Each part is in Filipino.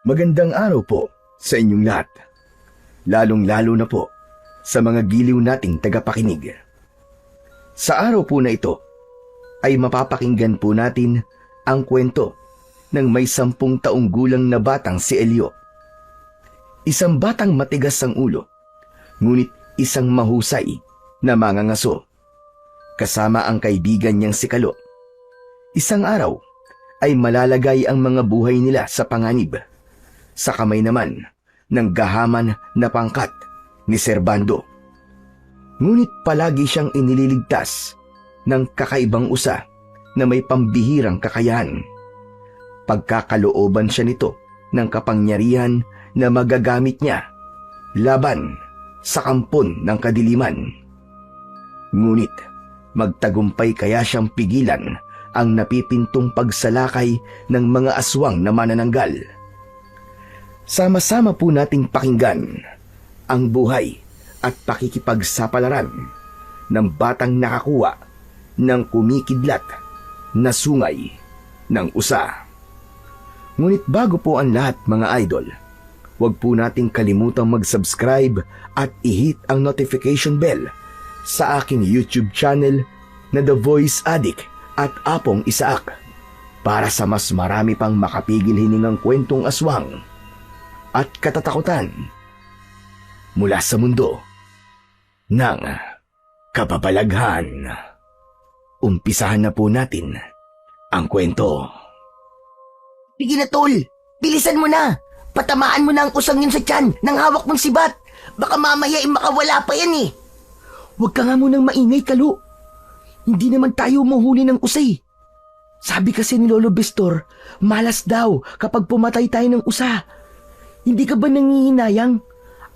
Magandang araw po sa inyong lahat. Lalong-lalo na po sa mga giliw nating tagapakinig. Sa araw po na ito ay mapapakinggan po natin ang kwento ng may 10 taong gulang na batang si Elio. Isang batang matigas ang ulo, ngunit isang mahusay na mangangaso. Kasama ang kaibigan niyang si Kalo. Isang araw ay malalagay ang mga buhay nila sa panganib. Sa kamay naman ng gahaman na pangkat ni Serbando. Ngunit palagi siyang inililigtas ng kakaibang usa na may pambihirang kakayahan. Pagkakalooban siya nito ng kapangyarihan na magagamit niya laban sa kampon ng kadiliman. Ngunit magtagumpay kaya siyang pigilan ang napipintong pagsalakay ng mga aswang na manananggal. Sama-sama po nating pakinggan ang buhay at pakikipagsapalaran ng batang nakakuha ng kumikidlat na sungay ng usa. Ngunit bago po ang lahat mga idol, huwag po nating kalimutang mag-subscribe at i-hit ang notification bell sa aking YouTube channel na The Voice Addict at Apong Isaak para sa mas marami pang makapigil hiningang kwentong aswang at katatakutan mula sa mundo ng kababalaghan. Umpisahan na po natin ang kwento. Sige na, tol. Bilisan mo na. Patamaan mo na ang usang yun sa tiyan ng hawak mong sibat. Baka mamaya makawala pa yan eh. Huwag ka nga munang maingay, Kalo. Hindi naman tayo mahuli ng usay. Sabi kasi ni Lolo Bestor, malas daw kapag pumatay tayo ng usa. Hindi ka ba nangihinayang?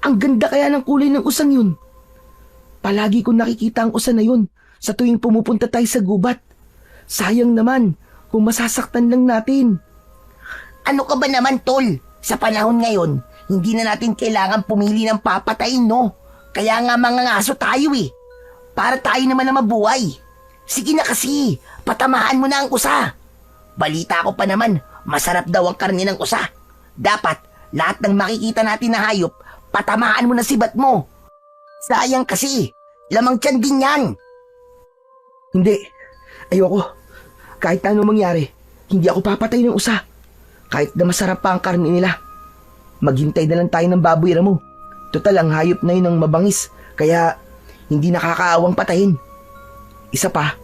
Ang ganda kaya ng kulay ng usang yun. Palagi ko nakikita ang usa na yun sa tuwing pumupunta tayo sa gubat. Sayang naman kung masasaktan lang natin. Ano ka ba naman, tol? Sa panahon ngayon, hindi na natin kailangan pumili ng papatayin, no? Kaya nga mga ngaso tayo eh. Para tayo naman na mabuhay. Sige na kasi, patamaan mo na ang usa. Balita ko pa naman, masarap daw ang karne ng usa. Dapat, lahat ng makikita natin na hayop, patamaan mo na sibat mo. Sayang kasi, lamang tiyan din yan. Hindi, ayoko. Kahit ano mangyari, hindi ako papatay ng usa. Kahit na masarap pa ang karne nila. Maghintay na lang tayo ng baboy mo. Total, ang hayop na yun ang mabangis, kaya hindi nakakaawang patayin. Isa pa,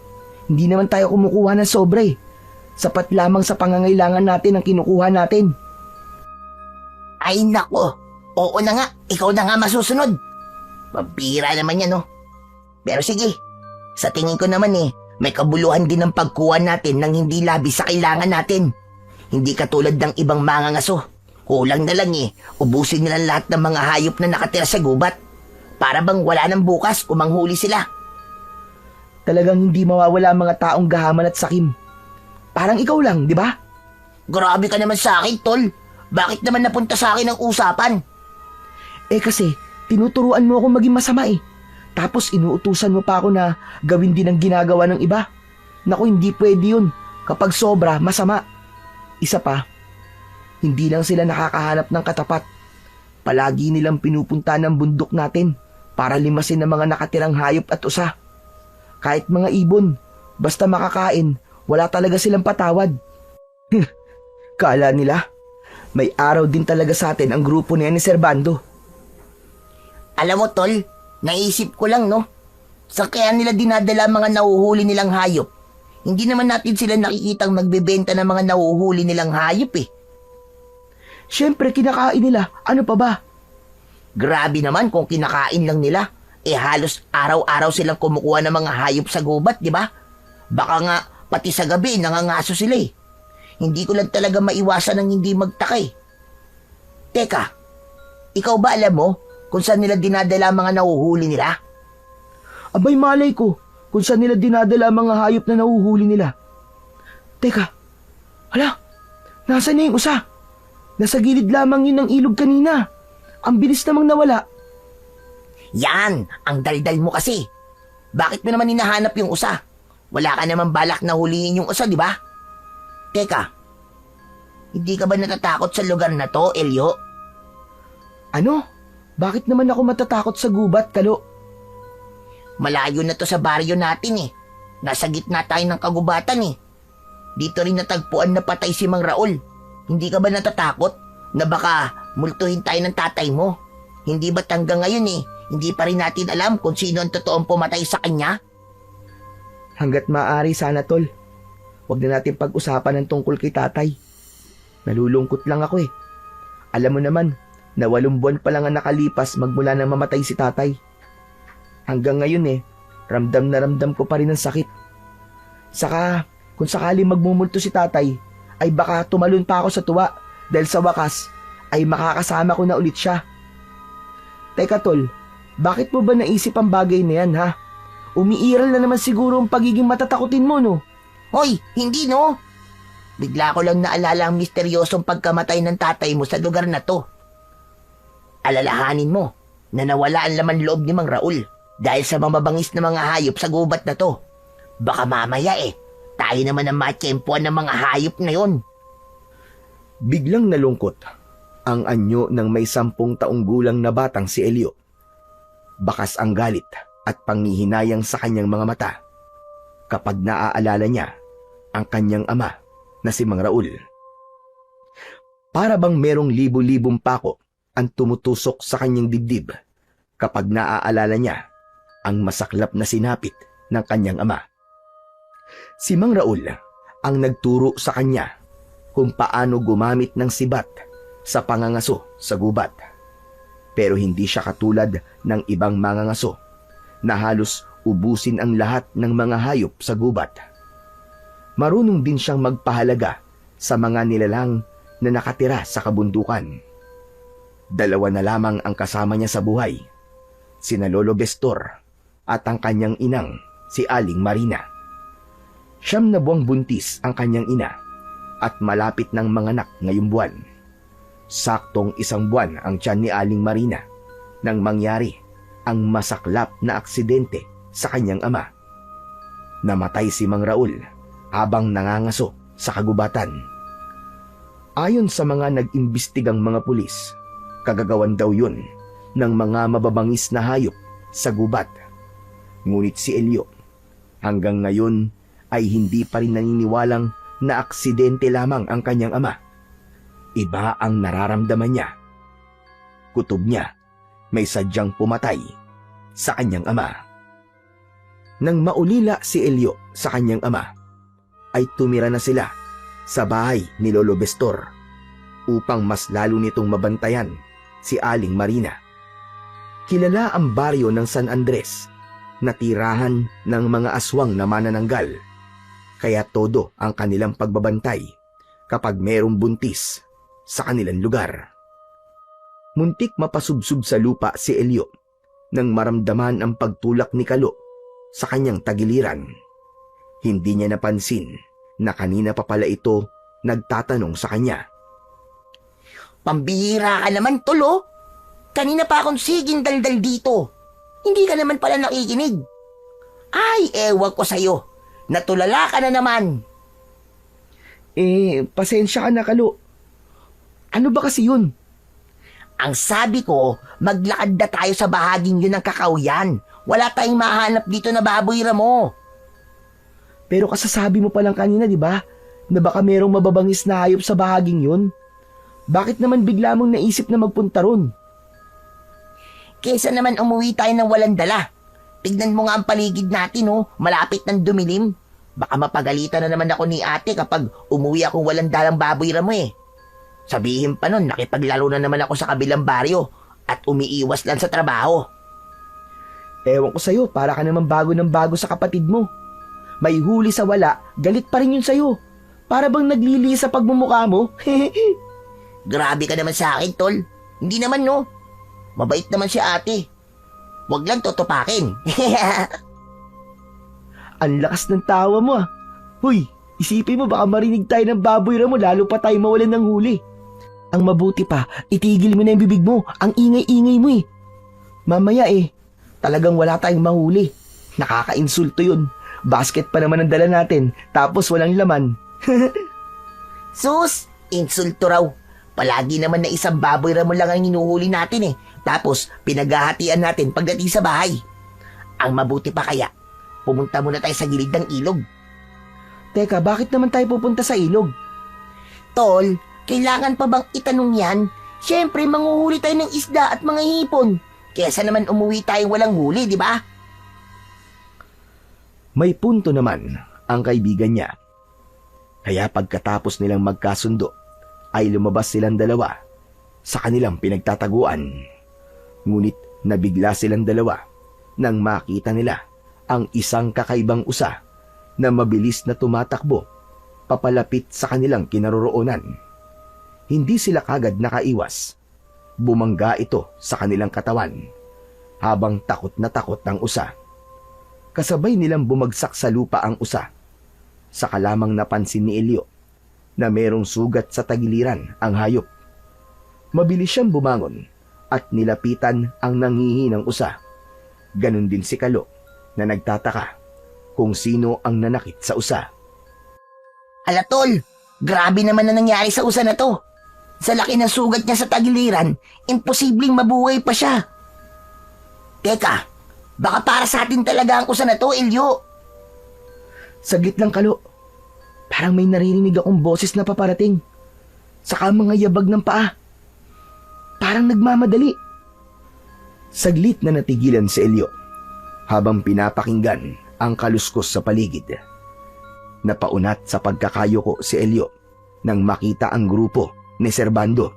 hindi naman tayo kumukuha ng sobre. Sapat lamang sa pangangailangan natin ang kinukuha natin. Ay nako, oo na nga, ikaw na nga masusunod. Mabira naman yan, no? Pero sige, sa tingin ko naman may kabuluhan din ang pagkuha natin ng hindi labis sa kailangan natin. Hindi katulad ng ibang mangangaso. Kulang na lang ubusin nila lahat ng mga hayop na nakatira sa gubat. Para bang wala nang bukas kung manghuli sila. Talagang hindi mawawala ang mga taong gahaman at sakim. Parang ikaw lang, di ba? Grabe ka naman sa akin, tol. Bakit naman napunta sa akin ang usapan? Eh kasi, tinuturuan mo akong maging masama eh. Tapos inuutusan mo pa ako na gawin din ang ginagawa ng iba. Naku, hindi pwede yun. Kapag sobra, masama. Isa pa, hindi lang sila nakakahanap ng katapat. Palagi nilang pinupunta ng bundok natin para limasin ang mga nakatirang hayop at usa. Kahit mga ibon, basta makakain, wala talaga silang patawad. Kala nila, may araw din talaga sa atin ang grupo niya ni Serbando. Alam mo, tol, naisip ko lang, no? Sa kaya nila dinadala mga nahuhuli nilang hayop. Hindi naman natin sila nakikitang magbebenta ng mga nahuhuli nilang hayop eh. Siyempre, kinakain nila. Ano pa ba? Grabe naman kung kinakain lang nila. Halos araw-araw silang kumukuha ng mga hayop sa gubat, di ba? Baka nga, pati sa gabi, nangangaso sila eh. Hindi ko lang talaga maiwasan ng hindi magtaka. Teka, ikaw ba alam mo kung saan nila dinadala mga nahuhuli nila? Abay, malay ko kung saan nila dinadala ang mga hayop na nahuhuli nila. Teka, hala, nasaan na yung usa? Nasa gilid lamang yun ng ilog kanina. Ang bilis namang nawala. Yan, ang daldal mo kasi. Bakit mo naman hinahanap yung usa? Wala ka naman balak na huliin yung usa, di ba? Teka, Hindi ka ba natatakot sa lugar na to, Elio? Ano? Bakit naman ako matatakot sa gubat, Kalo? Malayo na to sa baryo natin eh. Nasa gitna tayo ng kagubatan eh. Dito rin natagpuan na patay si Mang Raul. Hindi ka ba natatakot na baka multuhin tayo ng tatay mo? Hindi ba't hanggang ngayon eh, hindi pa rin natin alam kung sino ang totoong pumatay sa kanya? Hanggat maaari sana, Tol. Huwag na natin pag-usapan ng tungkol kay tatay. Nalulungkot lang ako eh. Alam mo naman na 8 buwan pa lang ang nakalipas magmula na mamatay si tatay. Hanggang ngayon eh, ramdam na ramdam ko pa rin ang sakit. Saka, kung sakali magmumulto si tatay, ay baka tumalon pa ako sa tuwa dahil sa wakas ay makakasama ko na ulit siya. Teka Tol, bakit mo ba naisip ang bagay na yan ha? Umiiral na naman siguro ang pagiging matatakutin mo no? Hoy, hindi no? Bigla ko lang naalala ang misteryosong pagkamatay ng tatay mo sa lugar na to. Alalahanin mo na nawala ang laman loob ni Mang Raul dahil sa mamabangis na mga hayop sa gubat na to. Baka mamaya tayo naman ang matsyempuan ng mga hayop na yon. Biglang nalungkot ang anyo ng may 10 taong gulang na batang si Elio. Bakas ang galit at panghihinayang sa kanyang mga mata kapag naaalala niya ang kanyang ama na si Mang Raul. Para bang merong libo-libong pako ang tumutusok sa kanyang dibdib kapag naaalala niya ang masaklap na sinapit ng kanyang ama. Si Mang Raul ang nagturo sa kanya kung paano gumamit ng sibat sa pangangaso sa gubat. Pero hindi siya katulad ng ibang mangangaso na halos ubusin ang lahat ng mga hayop sa gubat. Marunong din siyang magpahalaga sa mga nilalang na nakatira sa kabundukan. 2 na lamang ang kasama niya sa buhay, sina Lolo Bestor at ang kanyang inang si Aling Marina. 9 na buwang buntis ang kanyang ina at malapit ng manganak ngayong buwan. Saktong 1 buwan ang tiyan ni Aling Marina nang mangyari ang masaklap na aksidente sa kanyang ama. Namatay si Mang Raul habang nangangaso sa kagubatan. Ayon sa mga nag-imbestigang mga pulis, kagagawan daw yun ng mga mababangis na hayop sa gubat. Ngunit si Elio hanggang ngayon ay hindi pa rin naniniwalang na aksidente lamang ang kanyang ama. Iba ang nararamdaman niya. Kutob niya, may sadyang pumatay sa kanyang ama. Nang maulila si Elio sa kanyang ama, ay tumira na sila sa bahay ni Lolo Bestor upang mas lalo nitong mabantayan si Aling Marina. Kilala ang baryo ng San Andres na tirahan ng mga aswang na manananggal, kaya todo ang kanilang pagbabantay kapag merong buntis sa kanilang lugar. Muntik mapasubsub sa lupa si Elio nang maramdaman ang pagtulak ni Kalo sa kanyang tagiliran. Hindi niya napansin na kanina pa pala ito nagtatanong sa kanya. Pambihira ka naman, Tol. Kanina pa akong siging daldal dito. Hindi ka naman pala nakikinig. Ay, ewan ko sa'yo. Natulala ka na naman. Pasensya ka na, Kalo. Ano ba kasi yun? Ang sabi ko, maglakad na tayo sa bahaging yun ng kakauyan. Wala tayong mahanap dito na baboy ramo. Pero kasasabi mo pa lang kanina, di ba? Na baka merong mababangis na hayop sa bahaging yun. Bakit naman bigla mong naisip na magpunta ron? Kesa naman umuwi tayo ng walang dala. Tignan mo nga ang paligid natin, malapit ng dumilim. Baka mapagalitan na naman ako ni ate kapag umuwi akong walang dalang baboy ramo eh. Sabihin pa nun, nakipaglaro na naman ako sa kabilang baryo at umiiwas lang sa trabaho. Ewan ko sa'yo, para ka naman bago ng bago sa kapatid mo. May huli sa wala, galit pa rin yun sa'yo. Para bang naglili sa pagmumukha mo? Grabe ka naman sa akin, Tol. Hindi naman, no? Mabait naman si ate. Huwag lang tutupakin. Ang lakas ng tawa mo ah. Huy, isipin mo baka marinig tayo ng baboy mo lalo pa tayo mawalan ng huli. Ang mabuti pa, itigil mo na yung bibig mo. Ang ingay-ingay mo eh. Mamaya talagang wala tayong mahuli. Nakaka-insulto yun. Basket pa naman ang dala natin, tapos walang laman. Sus, Insulto raw. Palagi naman na isang baboy ramon lang ang hinuhuli natin eh. Tapos pinaghahatian natin pagdating sa bahay. Ang mabuti pa kaya, pumunta muna tayo sa gilid ng ilog. Teka, bakit naman tayo pupunta sa ilog? Tol, kailangan pa bang itanong yan? Siyempre, manguhuli tayo ng isda at mga hipon. Kesa naman umuwi tayo walang huli, di ba? May punto naman ang kaibigan niya. Kaya pagkatapos nilang magkasundo, ay lumabas silang dalawa sa kanilang pinagtataguan. Ngunit nabigla silang dalawa nang makita nila ang isang kakaibang usa na mabilis na tumatakbo papalapit sa kanilang kinaroroonan. Hindi sila kagad nakaiwas. Bumangga ito sa kanilang katawan habang takot na takot ang usa. Kasabay nilang bumagsak sa lupa ang usa. Saka lamang napansin ni Elio na merong sugat sa tagiliran ang hayop. Mabilis siyang bumangon at nilapitan ang nanghihinang usa. Ganon din si Kalo na nagtataka kung sino ang nanakit sa usa. Hala tol, grabe naman na nangyari sa usa na to. Sa laki ng sugat niya sa tagiliran, imposibleng mabuhay pa siya. Teka, baka para sa atin talaga ang usa na to, Elio. Saglit lang, Kalo. Parang may naririnig akong boses na paparating. Saka mga yabag ng paa. Parang nagmamadali. Saglit na natigilan si Elio habang pinapakinggan ang kaluskos sa paligid. Napaunat sa pagkakayoko si Elio nang makita ang grupo ni Servando.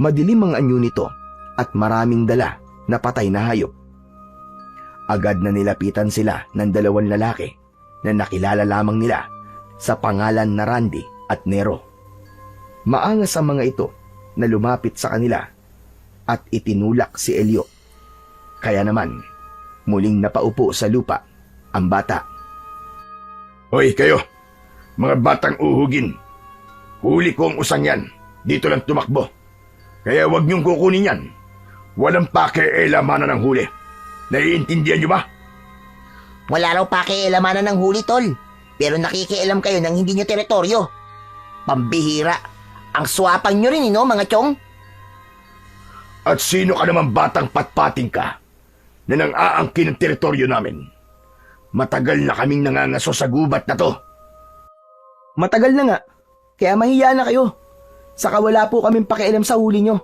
Madilim ang anyo nito at maraming dala na patay na hayop. Agad na nilapitan sila ng dalawang lalaki na nakilala lamang nila sa pangalan na Randy at Nero. Maangas ang mga ito na lumapit sa kanila at itinulak si Elio. Kaya naman, muling napaupo sa lupa ang bata. Hoy kayo, mga batang uhugin. Huli ko ang usang yan. Dito lang tumakbo. Kaya huwag niyong kukunin yan. Walang pakialamanan ng huli. Naiintindihan niyo ba? Wala raw pakialamanan ng huli, tol. Pero nakikialam kayo ng hindi nyo teritoryo. Pambihira. Ang swapang nyo rin, mga chong. At sino ka naman batang patpating ka na nang-aangkin ng teritoryo namin? Matagal na kaming nangangaso sa gubat na to. Matagal na nga. Kaya mahiya na kayo. Saka wala po kaming pakialam sa huli nyo.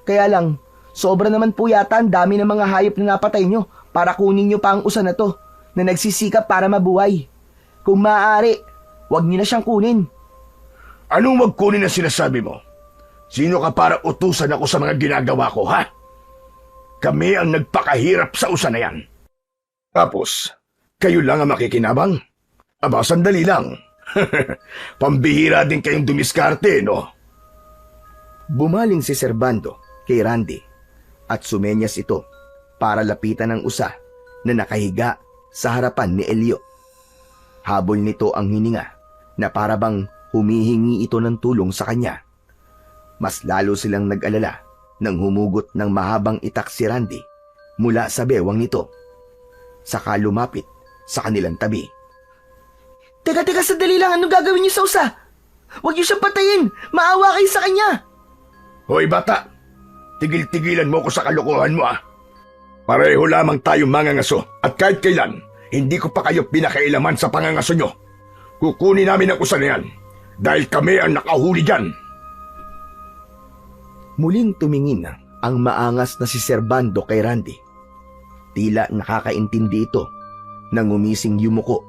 Kaya lang, sobra naman po yata ang dami ng mga hayop na napatay nyo para kunin nyo pa ang usa na to na nagsisikap para mabuhay. Kung maaari, wag nyo na siyang kunin. Anong wag kunin ang sinasabi mo? Sino ka para utusan ako sa mga ginagawa ko, ha? Kami ang nagpakahirap sa usa na yan. Tapos, kayo lang ang makikinabang? Aba, sandali lang. Pambihira din kayong dumiskarte, no? Bumaling si Servando kay Randy at sumenyas ito para lapitan ang usa na nakahiga sa harapan ni Elio. Habol nito ang hininga na parabang humihingi ito ng tulong sa kanya. Mas lalo silang nag-alala nang humugot ng mahabang itak si Randy mula sa bewang nito. Saka lumapit sa kanilang tabi. Teka, sandali lang. Anong gagawin niyo sa usa? Huwag niyo siyang patayin. Maawa kayo sa kanya. Hoy bata, tigil-tigilan mo ko sa kalokohan mo, ah. Pareho lamang tayong mangangaso at kahit kailan, hindi ko pa kayo pinakailaman sa pangangaso nyo. Kukunin namin ang usa na yan dahil kami ang nakahuli dyan. Muling tumingin ang maangas na si Servando kay Randy. Tila nakakaintindi ito nang umising yumuko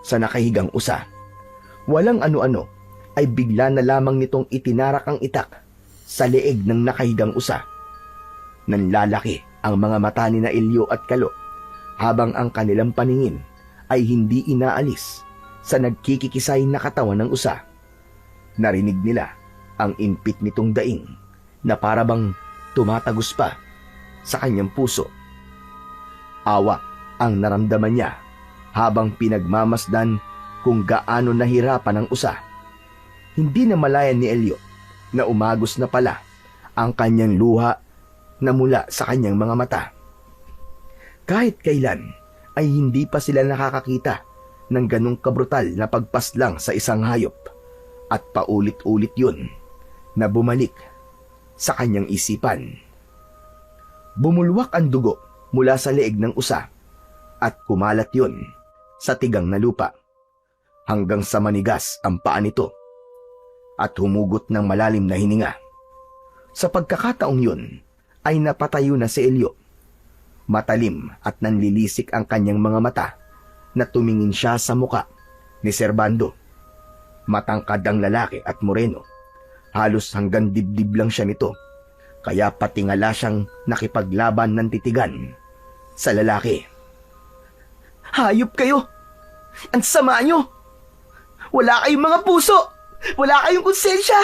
sa nakahigang usa. Walang ano-ano ay bigla na lamang nitong itinarak ang itak sa leeg ng nakahigang usa. Nanlalaki ang mga mata ni na Elio at Kalo habang ang kanilang paningin ay hindi inaalis sa nagkikikisay na katawan ng usa. Narinig nila ang impit nitong daing na parabang tumatagos pa sa kanyang puso. Awa ang naramdaman niya habang pinagmamasdan kung gaano nahirapan ang usa. Hindi na malayan ni Elio na umagos na pala ang kanyang luha na mula sa kanyang mga mata. Kahit kailan ay hindi pa sila nakakakita ng ganong kabrutal na pagpaslang sa isang hayop at paulit-ulit yun na bumalik sa kanyang isipan. Bumulwak ang dugo mula sa leeg ng usa at kumalat yun sa tigang na lupa hanggang sa manigas ang paa nito at humugot ng malalim na hininga. Sa pagkakataong yun ay napatayo na si Elio. Matalim at nanlilisik ang kanyang mga mata na tumingin siya sa muka ni Servando. Matangkad ang lalaki at moreno. Halos hanggang dibdib lang siya nito. Kaya patingala siyang nakipaglaban ng titigan sa lalaki. Hayop kayo! Ang sama nyo! Wala kayong mga puso! Wala kayong konsensya!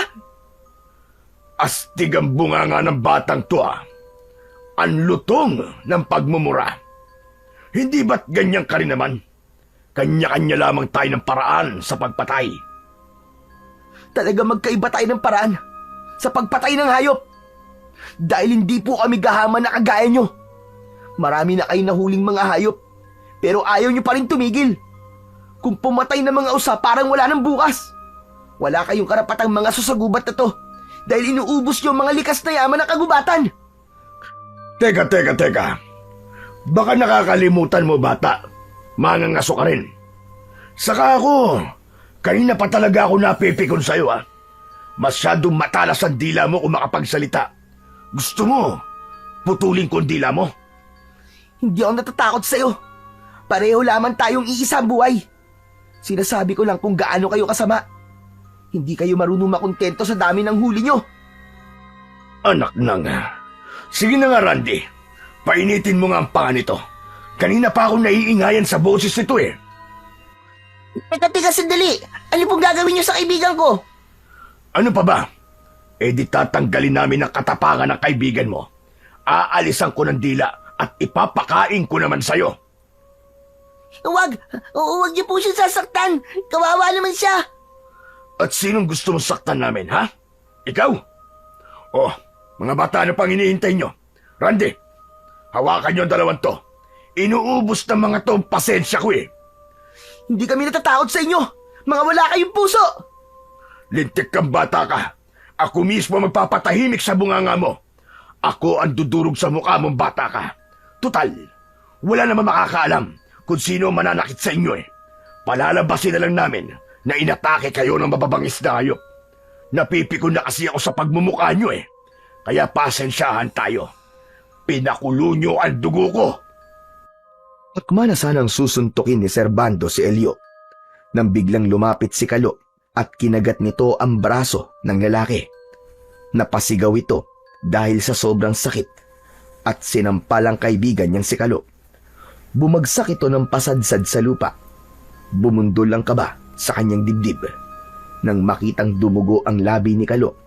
Astig ang bunganga ng batang to Ang lutong ng pagmumura. Hindi ba't ganyan ka rin naman? Kanya-kanya lamang tayo ng paraan sa pagpatay. Talaga magkaiba tayo ng paraan sa pagpatay ng hayop. Dahil hindi po kami gahaman na kagaya nyo. Marami na kayong nahuling mga hayop, pero ayaw nyo pa rin tumigil. Kung pumatay na mga usa, parang wala nang bukas. Wala kayong karapatang mga susagubat na to dahil inuubos nyo ang mga likas na yaman ng kagubatan. Teka. Baka nakakalimutan mo, bata. Mangangaso ka rin. Saka ako, kanina pa talaga ako napipikon sa'yo, Masyadong matalas ang dila mo kung makapagsalita. Gusto mo, putulin ko ang dila mo? Hindi ako natatakot sa'yo. Pareho lamang tayong iisang buhay. Sinasabi ko lang kung gaano kayo kasama. Hindi kayo marunong makontento sa dami ng huli nyo. Anak nang. Sige na nga, Randy. Painitin mo nga ang panga nito. Kanina pa ako naiingayan sa boses nito Teka, sandali. Ano pong gagawin niyo sa kaibigan ko? Ano pa ba? Di tatanggalin namin ang katapangan ng kaibigan mo. Aalisan ko ng dila at ipapakain ko naman sa'yo. Huwag niyo po siya sasaktan. Kawawa naman siya. At sinong gusto mong saktan namin, ha? Ikaw? Oh, mga bata, ano pang hinihintay nyo? Randy, hawakan nyo ang dalawang to. Inuubos ng mga to ang pasensya ko Hindi kami natatakot sa inyo. Mga wala kayong puso. Lintik kang bata ka. Ako mismo magpapatahimik sa bunganga mo. Ako ang dudurog sa mukha mong bata ka. Tutal, wala naman makakaalam kung sino mananakit sa inyo Palalabasin na lang namin na inatake kayo ng mababangis na hayop. Napipikon na kasi ako sa pagmumukha nyo Kaya pasensyahan tayo. Pinakulo nyo ang dugo ko. At kumana sanang susuntukin ni Servando si Elio nang biglang lumapit si Kalo at kinagat nito ang braso ng lalaki. Napasigaw ito dahil sa sobrang sakit at sinampal ang kaibigan niyang si Kalo. Bumagsak ito ng pasadsad sa lupa. Bumundol ang kaba sa kanyang dibdib. Nang makitang dumugo ang labi ni Kalo,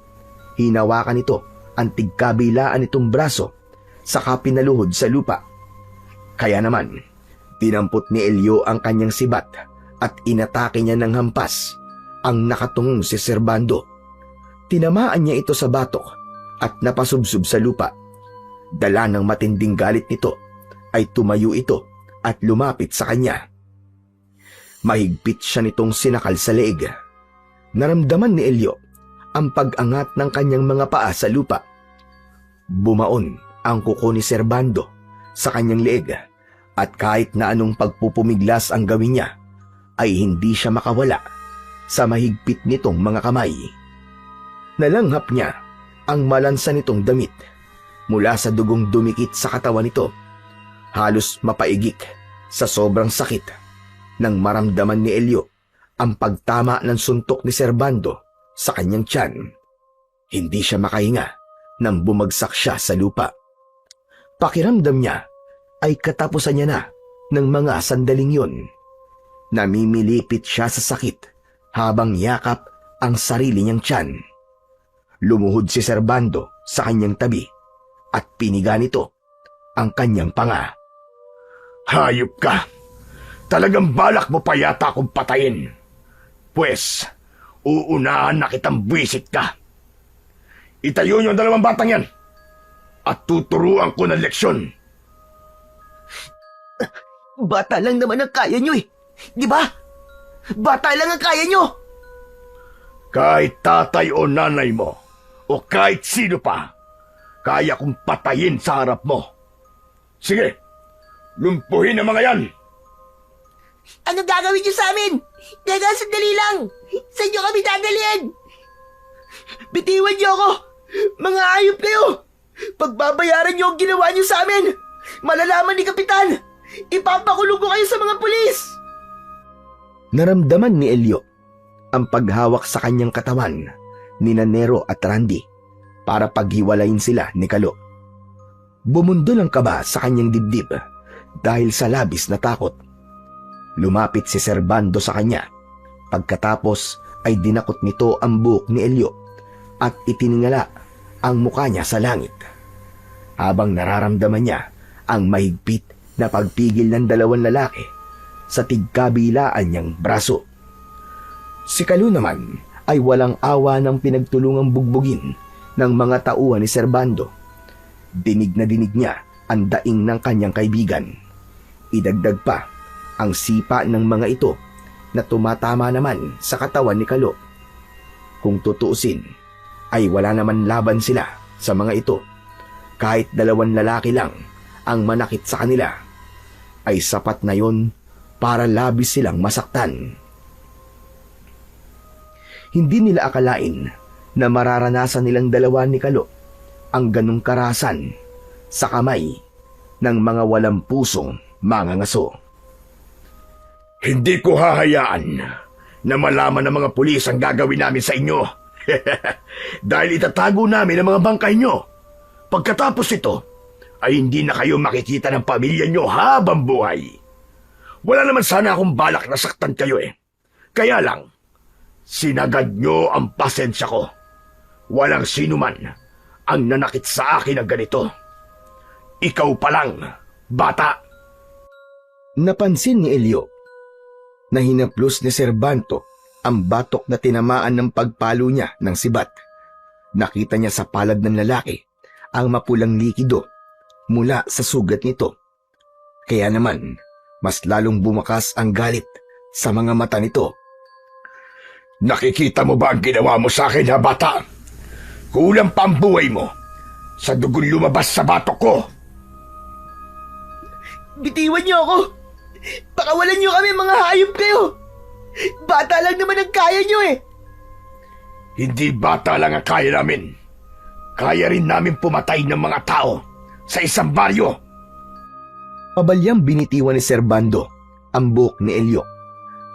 hinawakan ito ang tigkabilaan itong braso saka pinaluhod sa lupa. Kaya naman, dinampot ni Elio ang kanyang sibat at inatake niya ng hampas ang nakatungong si Servando. Tinamaan niya ito sa batok at napasubsob sa lupa. Dala ng matinding galit nito ay tumayo ito at lumapit sa kanya. Mahigpit siya nitong sinakal sa leeg. Naramdaman ni Elio ang pag-angat ng kanyang mga paa sa lupa. Bumaon ang kuko ni Servando sa kanyang leeg at kahit na anong pagpupumiglas ang gawin niya, ay hindi siya makawala sa mahigpit nitong mga kamay. Nalanghap niya ang malansa nitong damit mula sa dugong dumikit sa katawan nito. Halos mapaigik sa sobrang sakit nang maramdaman ni Elio ang pagtama ng suntok ni Servando sa kanyang tiyan. Hindi siya makahinga nang bumagsak siya sa lupa. Pakiramdam niya ay katapusan niya na ng mga sandaling yun. Namimilipit siya sa sakit habang yakap ang sarili niyang tiyan. Lumuhod si Servando sa kanyang tabi at piniga nito ang kanyang panga. Hayop ka! Talagang balak mo pa yata akong patayin. Pwes, uunahan na kitang buwisit ka. Itayo niyo ang dalawang batang yan at tuturuan ko ng leksyon. Bata lang naman ang kaya nyo Di ba? Bata lang ang kaya nyo. Kahit tatay o nanay mo, o kahit sino pa, kaya kong patayin sa harap mo. Sige, lumpuhin ang mga yan. Ano gagawin niyo sa amin? Teka, sandali lang. Saan niyo kami dadalhin? Bitiwan niyo ako! Mga ayop kayo! Pagbabayaran niyo ang ginawa niyo sa amin! Malalaman ni Kapitan! Ipapakulong ko kayo sa mga pulis! Naramdaman ni Elio ang paghawak sa kanyang katawan ni Nero at Randy para paghiwalayin sila ni Kalo. Bumundol ang kaba sa kanyang dibdib dahil sa labis na takot. Lumapit si Servando sa kanya. Pagkatapos ay dinakot nito ang buhok ni Elio at itiningala ang mukha niya sa langit. Habang nararamdaman niya ang mahigpit na pagpigil ng dalawang lalaki sa tigkabilaan niyang braso. Si Kalo naman ay walang awa ng pinagtulungang bugbugin ng mga tauhan ni Servando. Dinig na dinig niya ang daing ng kanyang kaibigan. Idagdag pa ang sipa ng mga ito na tumatama naman sa katawan ni Kalo. Kung tutuusin, ay wala naman laban sila sa mga ito. Kahit dalawang lalaki lang ang manakit sa kanila, ay sapat na yon para labis silang masaktan. Hindi nila akalain na mararanasan nilang dalawa ni Kalo ang ganong karasan sa kamay ng mga walang pusong mangangaso. Hindi ko hahayaan na malaman ng mga pulis ang gagawin namin sa inyo. Dahil itatago namin ang mga bangkay nyo. Pagkatapos ito, ay hindi na kayo makikita ng pamilya nyo habang buhay. Wala naman sana akong balak na saktan kayo eh. Kaya lang, sinagad nyo ang pasensya ko. Walang sino man ang nanakit sa akin ng ganito. Ikaw pa lang, bata. Napansin ni Elio na hinaplos ni Servando ang batok na tinamaan ng pagpalo niya ng sibat. Nakita niya sa palad ng lalaki ang mapulang likido mula sa sugat nito. Kaya naman, mas lalong bumakas ang galit sa mga mata nito. Nakikita mo ba ang ginawa mo sa akin, ha, bata? Kulang pa ang buhay mo sa dugong lumabas sa batok ko. Bitiwan niyo ako! Pakawalan niyo kami, mga hayop kayo! Bata lang naman ang kaya niyo eh! Hindi bata lang ang kaya namin. Kaya rin namin pumatay ng mga tao sa isang baryo. Pabalyang binitiwan ni Servando ang buhok ni Elio.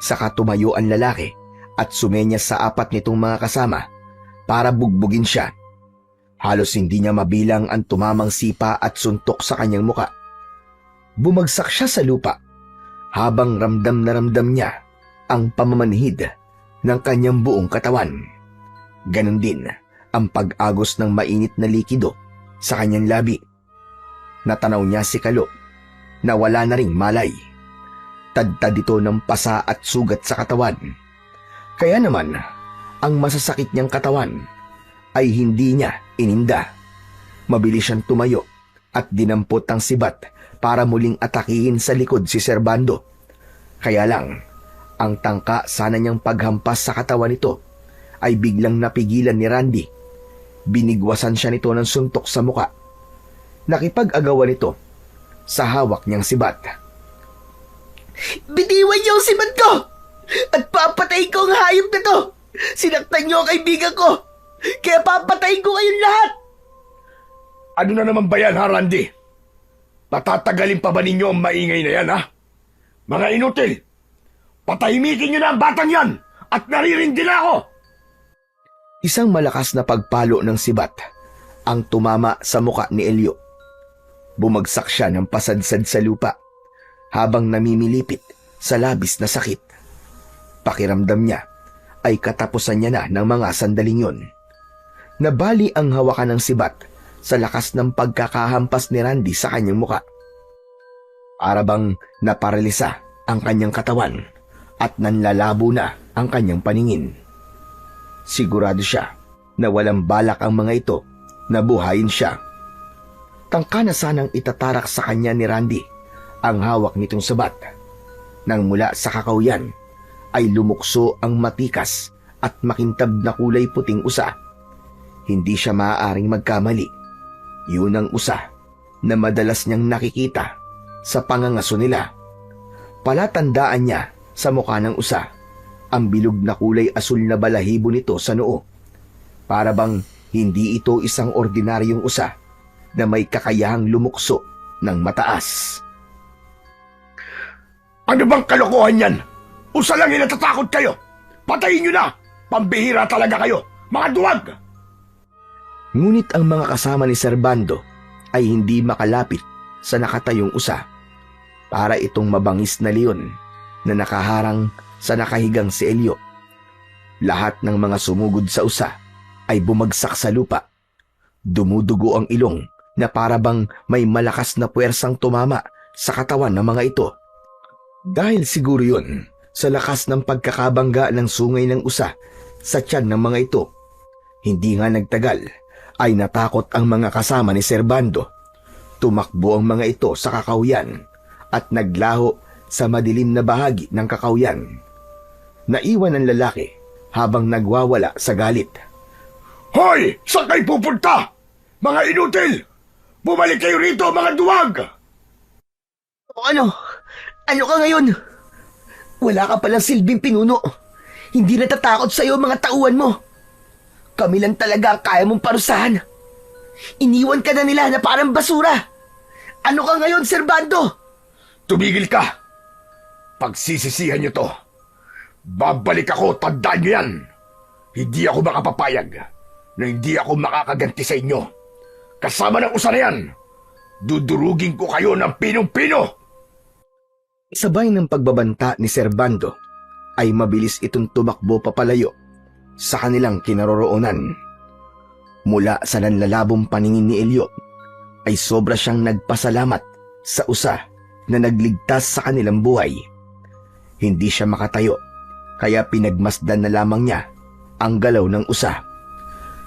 Saka tumayo ang lalaki at sumenyas sa apat nitong mga kasama para bugbugin siya. Halos hindi niya mabilang ang tumamang sipa at suntok sa kanyang muka. Bumagsak siya sa lupa habang ramdam na ramdam niya ang pamamanhid ng kanyang buong katawan. Ganon din ang pag-agos ng mainit na likido sa kanyang labi. Natanaw niya si Kalo na wala na ring malay. Tadtad ito ng pasa at sugat sa katawan. Kaya naman, ang masasakit niyang katawan ay hindi niya ininda. Mabilis siyang tumayo at dinampot ang sibat para muling atakihin sa likod si Servando. Kaya lang, ang tangka sana niyang paghampas sa katawan nito ay biglang napigilan ni Randy. Binigwasan siya nito ng suntok sa muka. Nakipag-agawan ito sa hawak niyang sibat. Bitiwan niyo ang sibat ko! At papatayin ko ang hayop na to! Sinaktan niyo ang kaibigan ko! Kaya papatayin ko kayong lahat! Ano na naman ba yan, ha, Randy? Patatagalin pa ba ninyo ang maingay na yan, ha? Mga inutil! Patahimikin nyo na ang batang yan! At naririndi na ako! Isang malakas na pagpalo ng sibat ang tumama sa muka ni Elio. Bumagsak siya ng pasadsad sa lupa habang namimilipit sa labis na sakit. Pakiramdam niya ay katapusan niya na ng mga sandaling yun. Nabali ang hawakan ng sibat sa lakas ng pagkakahampas ni Randy sa kanyang muka. Para bang naparalisa ang kanyang katawan at nanlalabo na ang kanyang paningin. Sigurado siya na walang balak ang mga ito na buhayin siya. Tangka na sanang itatarak sa kanya ni Randy ang hawak nitong sabat. Nang mula sa kakawyan ay lumukso ang matikas at makintab na kulay puting usa. hindi siya maaaring magkamali. Yun ang usa na madalas niyang nakikita sa pangangaso nila. Palatandaan niya sa mukha ng usa ang bilog na kulay asul na balahibo nito sa noo. Para bang hindi ito isang ordinaryong usa na may kakayahang lumukso ng mataas. Ano bang kalokohan yan? Usa lang yung natatakot kayo. Patayin nyo na! Pambihira talaga kayo, mga duwag! Ngunit ang mga kasama ni Servando ay hindi makalapit sa nakatayong usa para itong mabangis na leon na nakaharang sa nakahigang si Elio. Lahat ng mga sumugod sa usa ay bumagsak sa lupa. Dumudugo ang ilong na para bang may malakas na puwersang tumama sa katawan ng mga ito. Dahil siguro yun sa lakas ng pagkakabangga ng sungay ng usa sa tiyan ng mga ito. Hindi nga nagtagal ay natakot ang mga kasama ni Servando. Tumakbo ang mga ito sa kakawyan at naglaho sa madilim na bahagi ng kakawyan. Naiwan ang lalaki habang nagwawala sa galit. Hoy! Saan kayo pupunta? Mga inutil! Bumalik kayo rito, mga duwag! O ano? Ano ka ngayon? Wala ka palang silbing pinuno. Hindi natatakot sa'yo mga tauhan mo. Kami lang talaga ang kaya mong parusahan. Iniwan ka na nila na parang basura. Ano ka ngayon, Servando? Tumigil ka! Pagsisisihan niyo to. Babalik ako, tandaan niyo yan. Hindi ako makapapayag na hindi ako makakaganti sa inyo. Kasama ng usa na yan, dudurugin ko kayo ng pinong-pino. Sabay ng pagbabanta ni Servando ay mabilis itong tumakbo papalayo sa kanilang kinaroroonan. Mula sa nanlalabong paningin ni Elio ay sobra siyang nagpasalamat sa usa na nagligtas sa kanilang buhay. Hindi siya makatayo kaya pinagmasdan na lamang niya ang galaw ng usa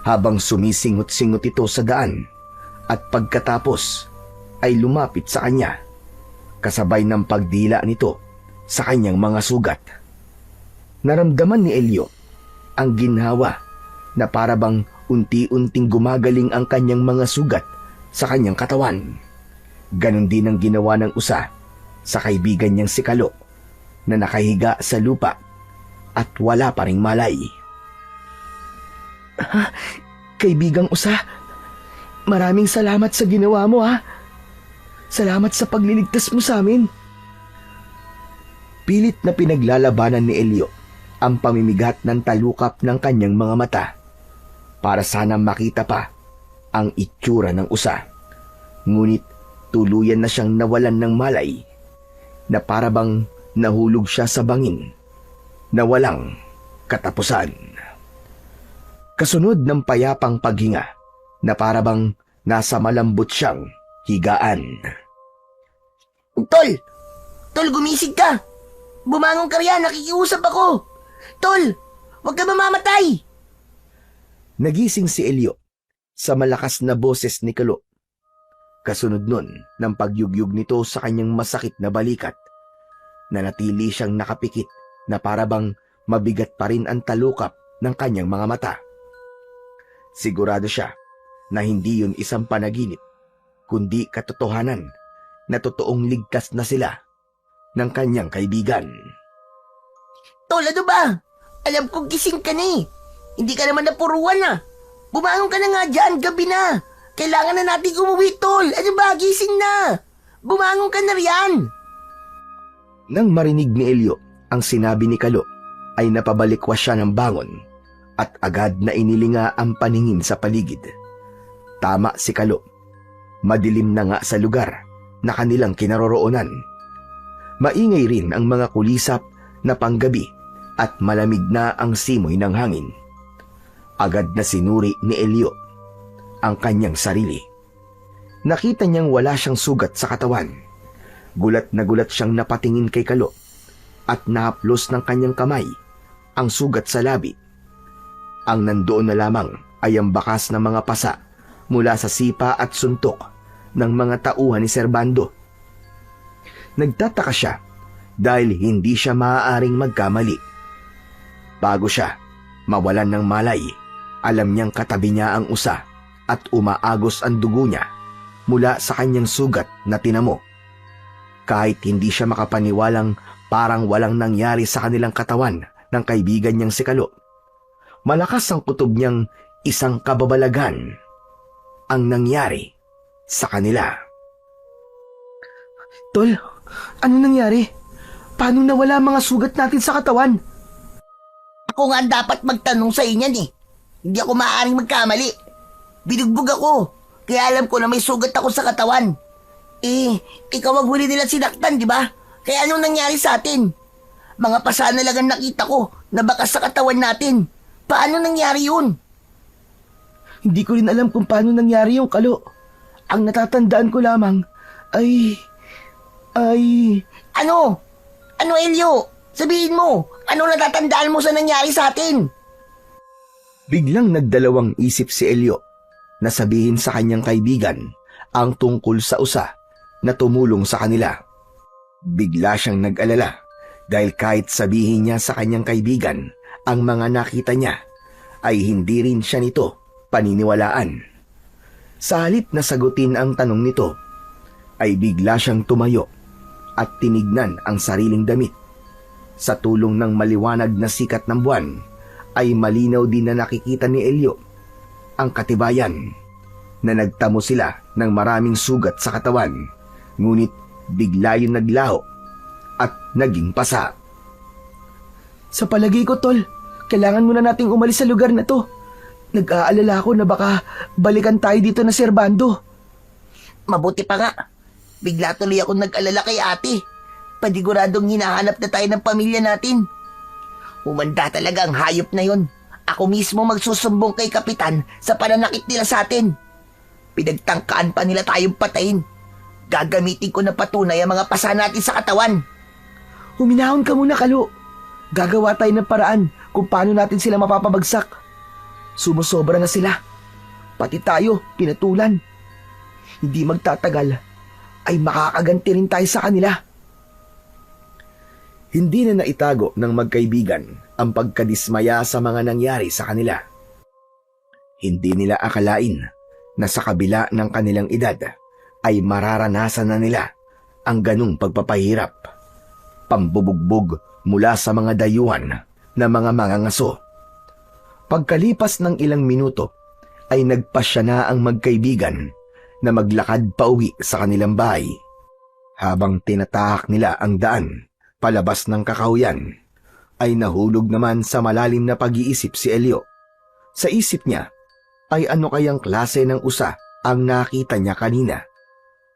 habang sumisingot-singot ito sa daan at pagkatapos ay lumapit sa kanya kasabay ng pagdila nito sa kanyang mga sugat. Naramdaman ni Elio ang ginhawa na para bang unti-unting gumagaling ang kanyang mga sugat sa kanyang katawan. Ganon din ang ginawa ng usa sa kaibigan niyang si Kalo na nakahiga sa lupa at wala pa ring malay. Kaibigang usa, maraming salamat sa ginawa mo ha. Salamat sa pagliligtas mo sa amin. Pilit na pinaglalabanan ni Elio ang pamimigat ng talukap ng kanyang mga mata para sana makita pa ang itsura ng usa. Ngunit tuluyan na siyang nawalan ng malay na para bang nahulog siya sa bangin na walang katapusan. Kasunod ng payapang paghinga na para bang nasa malambot siyang higaan. Tol! Tol, gumising ka! Bumangon ka riyan, nakikiusap ako! Tol, huwag ka mamamatay! Nagising si Elio sa malakas na boses ni Kalo. Kasunod nun ng pagyugyug nito sa kanyang masakit na balikat, nanatili siyang nakapikit na para bang mabigat pa rin ang talukap ng kanyang mga mata. Sigurado siya na hindi yun isang panaginip, kundi katotohanan na totoong ligtas na sila ng kanyang kaibigan. Tol, ano ba? Alam kong gising ka na eh. Hindi ka naman napuruan ah. Bumangon ka na nga dyan, gabi na. Kailangan na natin umuwi, Tol. Ano ba, gising na. Bumangon ka na riyan. Nang marinig ni Elio ang sinabi ni Kalo, ay napabalikwas siya ng bangon at agad na inilinga ang paningin sa paligid. Tama si Kalo. Madilim na nga sa lugar na kanilang kinaroroonan. Maingay rin ang mga kulisap na panggabi at malamig na ang simoy ng hangin. Agad na sinuri ni Elio ang kanyang sarili. Nakita niyang wala siyang sugat sa katawan. Gulat na gulat siyang napatingin kay Kalo at nahaplos ng kanyang kamay ang sugat sa labi. Ang nandoon na lamang ay ang bakas ng mga pasa mula sa sipa at suntok ng mga tauhan ni Servando. Nagtataka siya dahil hindi siya maaaring magkamali. Bago siya mawalan ng malay Alam niyang katabi niya ang usa at umaagos ang dugo niya mula sa kanyang sugat na tinamo. Kahit hindi siya makapaniwalang parang walang nangyari sa kanilang katawan ng kaibigan niyang si Kalo, malakas ang kutob niyang isang kababalagan ang nangyari sa kanila. Tol, ano nangyari? Paano nawala ang mga sugat natin sa katawan? Ako nga ang dapat magtanong sa inyan eh. Hindi ako maaaring magkamali. Binugbog ako. Kaya alam ko na may sugat ako sa katawan. Ikaw ang huli nila sinaktan, di ba? Kaya anong nangyari sa atin? Mga pasa na lang ang nakita ko na bakas sa katawan natin. Paano nangyari yun? Hindi ko rin alam kung paano nangyari yung Kalo. Ang natatandaan ko lamang ay... Ano? Ano, Elio? Sabihin mo, ano natatandaan mo sa nangyari sa atin? Biglang nagdalawang isip si Elio na sabihin sa kanyang kaibigan ang tungkol sa usa na tumulong sa kanila. Bigla siyang nag-alala dahil kahit sabihin niya sa kanyang kaibigan ang mga nakita niya, ay hindi rin siya nito paniniwalaan. Sa halip na sagutin ang tanong nito, ay bigla siyang tumayo at tinignan ang sariling damit. Sa tulong ng maliwanag na sikat ng buwan, ay malinaw din na nakikita ni Elio ang katibayan na nagtamo sila ng maraming sugat sa katawan, ngunit bigla yung naglaho at naging pasa. Sa palagay ko, Tol, kailangan muna nating umalis sa lugar na to. Nag-aalala ako na baka balikan tayo dito na Serbando. Mabuti pa nga. Bigla tuloy ako nag-alala kay ate. Paniguradong hinahanap na tayo ng pamilya natin. Humanda talaga ang hayop na yon. Ako mismo magsusumbong kay Kapitan sa pananakit nila sa atin. Pinagtangkaan pa nila tayong patayin. Gagamitin ko na patunay ang mga pasa natin sa katawan. Huminahon ka muna, Kalo. Gagawa tayo ng paraan kung paano natin sila mapapabagsak. Sumusobra na sila. Pati tayo, pinatulan. Hindi magtatagal, ay makakaganti rin tayo sa kanila. Hindi na naitago ng magkaibigan ang pagkadismaya sa mga nangyari sa kanila. Hindi nila akalain na sa kabila ng kanilang edad ay mararanasan na nila ang ganung pagpapahirap. Pambubugbog mula sa mga dayuhan na mga mangangaso. Pagkalipas ng ilang minuto ay nagpasya na ang magkaibigan na maglakad pauwi sa kanilang bahay. Habang tinatahak nila ang daan palabas ng kakahuyan, ay nahulog naman sa malalim na pag-iisip si Elio. Sa isip niya ay ano kayang klase ng usa ang nakita niya kanina.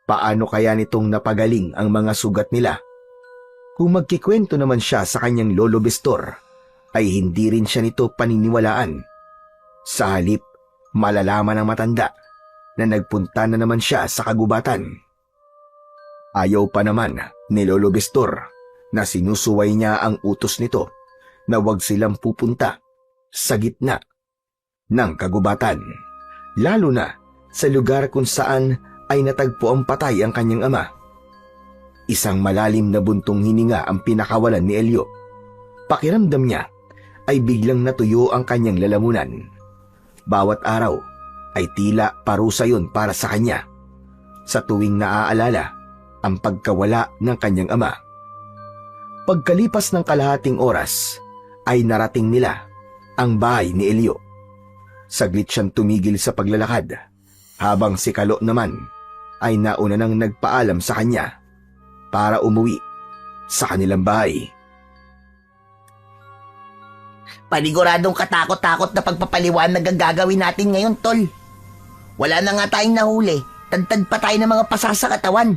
Paano kaya nitong napagaling ang mga sugat nila? Kung magkikwento naman siya sa kanyang lolo Bestor, ay hindi rin siya nito paniniwalaan. Sa halip, malalaman ng matanda na nagpunta na naman siya sa kagubatan. Ayaw pa naman ni Lolo Bestor na sinusuway niya ang utos nito na huwag silang pupunta sa gitna ng kagubatan, lalo na sa lugar kung saan ay natagpo ang patay ang kanyang ama. Isang malalim na buntong hininga ang pinakawalan ni Elio. Pakiramdam niya ay biglang natuyo ang kanyang lalamunan. Bawat araw ay tila parusa yun para sa kanya sa tuwing naaalala ang pagkawala ng kanyang ama. Pagkalipas ng kalahating oras ay narating nila ang bahay ni Elio. Saglit siyang tumigil sa paglalakad habang si Kalo naman ay nauna nang nagpaalam sa kanya para umuwi sa kanilang bahay. Paniguradong katakot-takot na pagpapaliwanag ang gagawin natin ngayon, Tol. Wala na nga tayong nahuli. Tantad pa tayo ng mga pasa sa katawan.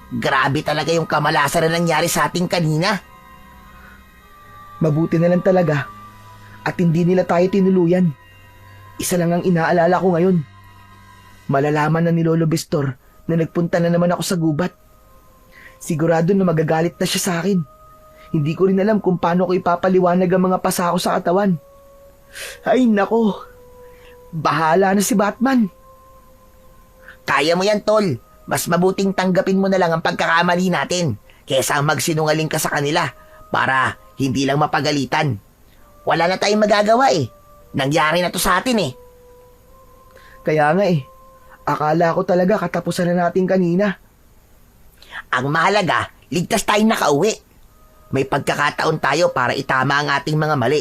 Grabe talaga yung kamalasan na nangyari sa ating kanina. Mabuti na lang talaga at hindi nila tayo tinuluyan. Isa lang ang inaalala ko ngayon. Malalaman na ni Lolo Bestor na nagpunta na naman ako sa gubat. Sigurado na magagalit na siya sa akin. Hindi ko rin alam kung paano ko ipapaliwanag ang mga pasa ko sa katawan. Ay nako, bahala na si Batman. Kaya mo yan, Tol. Mas mabuting tanggapin mo na lang ang pagkakamali natin kesa magsinungaling ka sa kanila para hindi lang mapagalitan. Wala na tayong magagawa eh. Nangyari na to sa atin eh. Kaya nga eh, akala ko talaga katapusan na natin kanina. Ang mahalaga, ligtas tayong nakauwi. May pagkakataon tayo para itama ang ating mga mali.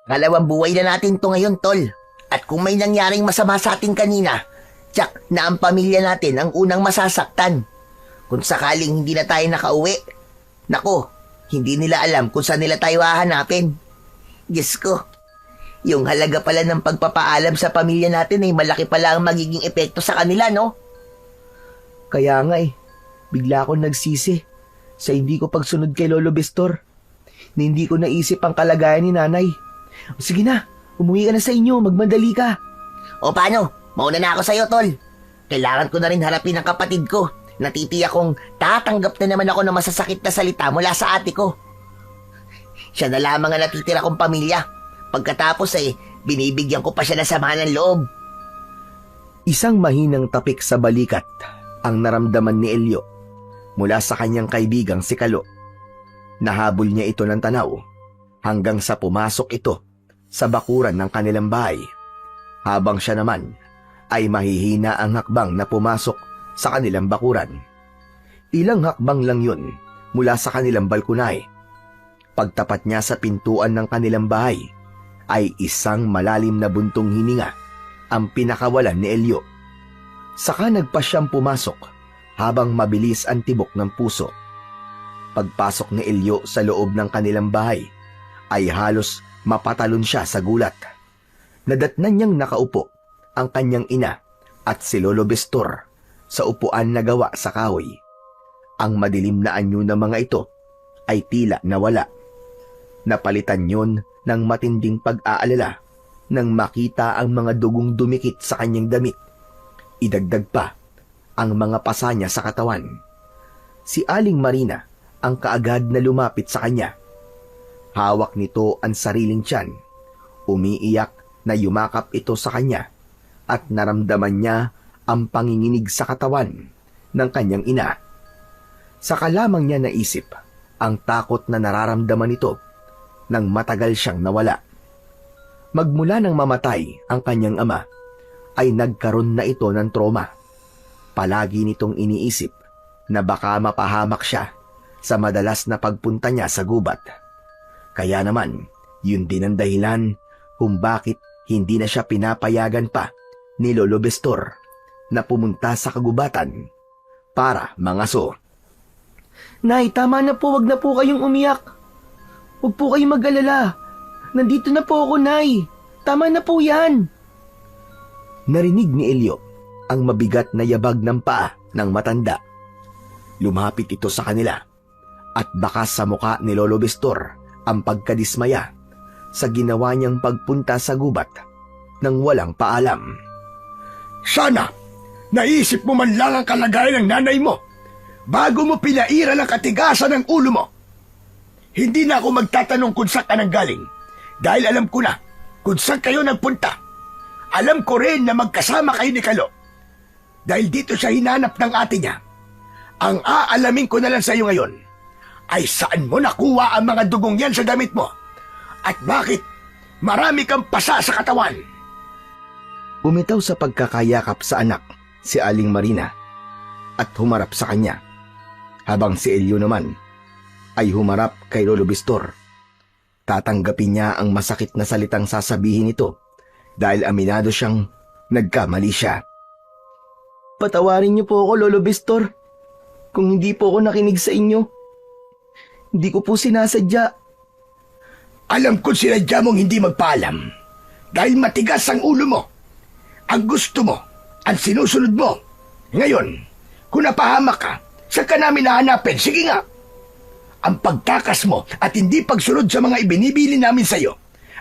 Dalawang buhay na natin to ngayon, Tol. At kung may nangyaring masama sa atin kanina, tiyak na ang pamilya natin ang unang masasaktan. Kung sakaling hindi na tayo nakauwi, nako, hindi nila alam kung saan nila tayo hahanapin. Diyos ko, yung halaga pala ng pagpapaalam sa pamilya natin ay malaki pala ang magiging epekto sa kanila, no? Kaya nga eh, bigla akong nagsisi sa hindi ko pagsunod kay Lolo Bestor na hindi ko naisip ang kalagayan ni nanay. O sige na, umuwi ka na sa inyo, magmadali ka. O paano? Mauna na ako sa'yo, Tol. Kailangan ko na rin harapin ang kapatid ko. Natitiyak kong tatanggap na naman ako ng masasakit na salita mula sa ate ko. Siya na lamang ang natitira kong pamilya. Pagkatapos binibigyan ko pa siya ng sama ng loob. Isang mahinang tapik sa balikat ang naramdaman ni Elio mula sa kanyang kaibigang si Kalo. Nahabol niya ito ng tanaw hanggang sa pumasok ito sa bakuran ng kanilang bahay. Habang siya naman ay mahihina ang hakbang na pumasok sa kanilang bakuran. Ilang hakbang lang yun mula sa kanilang balkonay. Pagtapat niya sa pintuan ng kanilang bahay ay isang malalim na buntong hininga ang pinakawalan ni Elio. Saka nagpa siyang pumasok habang mabilis ang tibok ng puso. Pagpasok ni Elio sa loob ng kanilang bahay ay halos mapatalon siya sa gulat. Nadatnan niyang nakaupo ang kanyang ina at si Lolo Bestor sa upuan na gawa sa kahoy. Ang madilim na anyo ng mga ito ay tila nawala. Napalitan yun ng matinding pag-aalala nang makita ang mga dugong dumikit sa kanyang damit. Idagdag pa ang mga pasa niya sa katawan. Si Aling Marina ang kaagad na lumapit sa kanya. Hawak nito ang sariling tiyan. Umiiyak na yumakap ito sa kanya at naramdaman niya ang panginginig sa katawan ng kanyang ina. Saka lamang niya naisip ang takot na nararamdaman nito nang matagal siyang nawala. Magmula nang mamatay ang kanyang ama, ay nagkaroon na ito ng trauma. Palagi nitong iniisip na baka mapahamak siya sa madalas na pagpunta niya sa gubat. Kaya naman, yun din ang dahilan kung bakit hindi na siya pinapayagan pa ni Lolo Bestor na pumunta sa kagubatan para mangaso. Nay, tama na po, wag na po kayong umiyak. Huwag po kayong mag-alala. Nandito na po ako, Nay. Tama na po yan. Narinig ni Elio ang mabigat na yabag ng paa ng matanda. Lumapit ito sa kanila at baka sa muka ni Lolo Bestor ang pagkadismaya sa ginawa niyang pagpunta sa gubat nang walang paalam. Sana, naisip mo man lang ang kalagayan ng nanay mo bago mo pinairal ang katigasan ng ulo mo. Hindi na ako magtatanong kung saan ka nang galing dahil alam ko na kung saan kayo nagpunta. Alam ko rin na magkasama kayo ni Kalo. Dahil dito siya hinanap ng ate niya. Ang aalamin ko na lang sa iyo ngayon ay saan mo nakuha ang mga dugong yan sa damit mo at bakit marami kang pasa sa katawan. Bumitaw sa pagkakayakap sa anak si Aling Marina at humarap sa kanya, habang si Elio naman ay humarap kay Lolo Bestor. Tatanggapin niya ang masakit na salitang sasabihin nito dahil aminado siyang nagkamali siya. Patawarin niyo po ako, Lolo Bestor. Kung hindi po ako nakinig sa inyo. Hindi ko po sinasadya. Alam ko sinadya mong hindi magpaalam dahil matigas ang ulo mo. Ang gusto mo, ang sinusunod mo. Ngayon, kung napahamak ka, saan ka namin nahanapin? Sige nga. Ang pagtakas mo at hindi pagsunod sa mga ibinibili namin sa iyo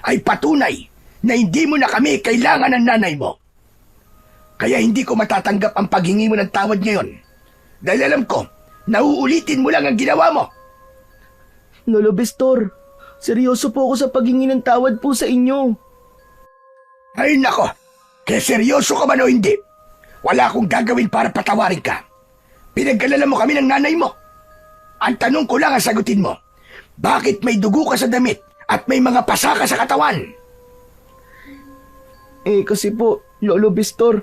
ay patunay na hindi mo na kami kailangan ng nanay mo. Kaya hindi ko matatanggap ang paghingi mo ng tawad ngayon. Dahil alam ko, nauulitin mo lang ang ginawa mo. Lolo Bestor, seryoso po ako sa paghingi ng tawad po sa inyo. Ay nako, kaya seryoso ka man o hindi, wala akong gagawin para patawarin ka. Pinag-alala mo kami ng nanay mo. Ang tanong ko lang ang sagutin mo, bakit may dugo ka sa damit at may mga pasa ka sa katawan? Kasi po, Lolo Bestor,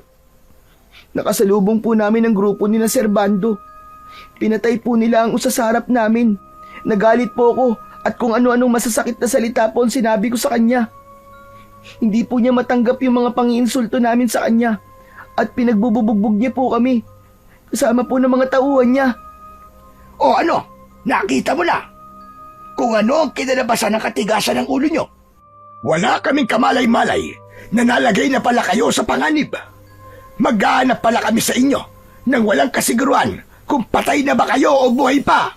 nakasalubong po namin ang grupo ni na Servando. Pinatay po nila ang usa sa harap namin. Nagalit po ako at kung ano-anong masasakit na salita po ang sinabi ko sa kanya. Hindi po niya matanggap yung mga pangiinsulto namin sa kanya at pinagbububugbog niya po kami. Kasama po ng mga tauhan niya. O ano? Nakita mo na? Kung ano ang kinalabasan ng katigasan ng ulo nyo. Wala kaming kamalay-malay na nalagay na pala kayo sa panganib. Maghahanap pala kami sa inyo nang walang kasiguruhan kung patay na ba kayo o buhay pa.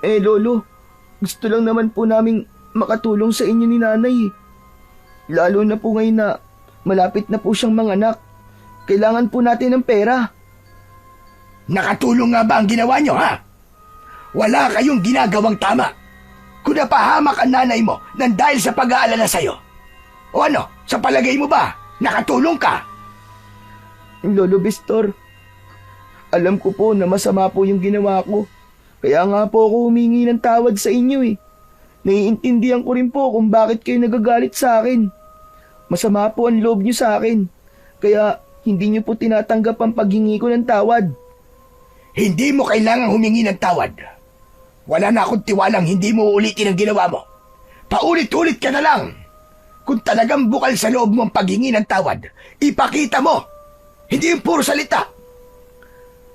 Lolo, gusto lang naman po naming makatulong sa inyo ni nanay. Lalo na po ngayon na malapit na po siyang manganak. Kailangan po natin ng pera. Nakatulong nga ba ang ginawa nyo, ha? Wala kayong ginagawang tama. Kung napahamak ang nanay mo nang dahil sa pag-aalala sa'yo. O ano, sa palagay mo ba, nakatulong ka? Lolo Bestor, alam ko po na masama po yung ginawa ko. Kaya nga po ako humingi ng tawad sa inyo eh. Naiintindihan ko rin po kung bakit kayo nagagalit sa akin. Masama po ang loob niyo sa akin. Kaya hindi niyo po tinatanggap ang paghingi ko ng tawad. Hindi mo kailangang humingi ng tawad. Wala na akong tiwalang hindi mo uulitin ang ginawa mo. Paulit-ulit ka na lang. Kung talagang bukal sa loob mo ang paghingi ng tawad, ipakita mo. Hindi yung puro salita.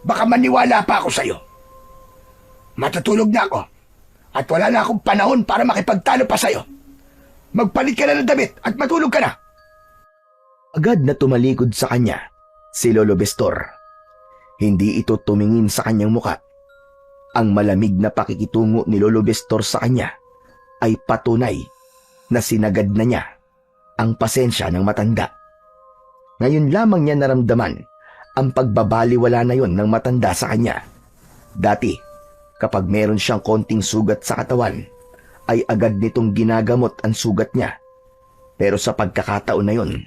Baka maniwala pa ako sa'yo. Matutulog na ako at wala na akong panahon para makipagtalo pa sa'yo. Magpalit ka na ng damit at matulog ka na. Agad na tumalikod sa kanya si Lolo Bestor. Hindi ito tumingin sa kanyang muka. Ang malamig na pakikitungo ni Lolo Bestor sa kanya ay patunay na sinagad na niya ang pasensya ng matanda. Ngayon lamang niya naramdaman ang pagbabaliwala na yon ng matanda sa kanya. Dati, kapag meron siyang konting sugat sa katawan, ay agad nitong ginagamot ang sugat niya. Pero sa pagkakataon na yon,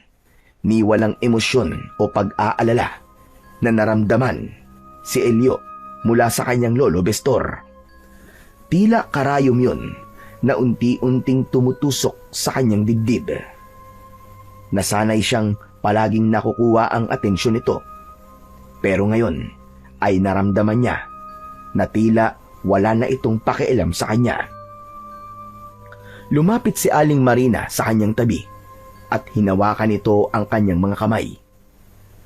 ni walang emosyon o pag-aalala na naramdaman si Elio mula sa kanyang Lolo Bestor. Tila karayom yon na unti-unting tumutusok sa kanyang dibdib. Nasanay siyang palaging nakukuha ang atensyon nito. Pero ngayon ay naramdaman niya na tila wala na itong pakialam sa kanya. Lumapit si Aling Marina sa kanyang tabi at hinawakan nito ang kanyang mga kamay.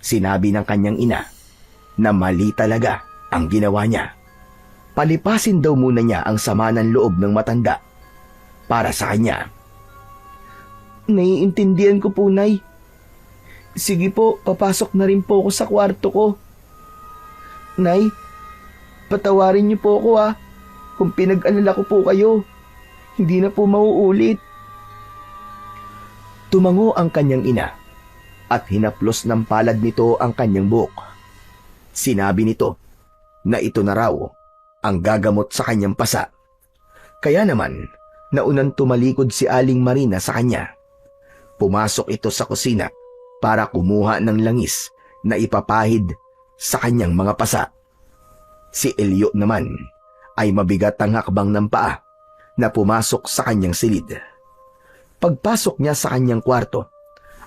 Sinabi ng kanyang ina na mali talaga ang ginawa niya. Palipasin daw muna niya ang sama ng loob ng matanda para sa kanya. Naiintindihan ko po, Nay. Sige po, papasok na rin po ako sa kwarto ko. Nay, patawarin niyo po ako kung pinag-alala ko po kayo. Hindi na po mauulit. Tumango ang kanyang ina at hinaplos ng palad nito ang kanyang buhok. Sinabi nito na ito na raw ang gagamot sa kanyang pasa. Kaya naman, naunang tumalikod si Aling Marina sa kanya. Pumasok ito sa kusina para kumuha ng langis na ipapahid sa kanyang mga pasa. Si Elio naman ay mabigat ang hakbang ng paa na pumasok sa kanyang silid. Pagpasok niya sa kanyang kwarto,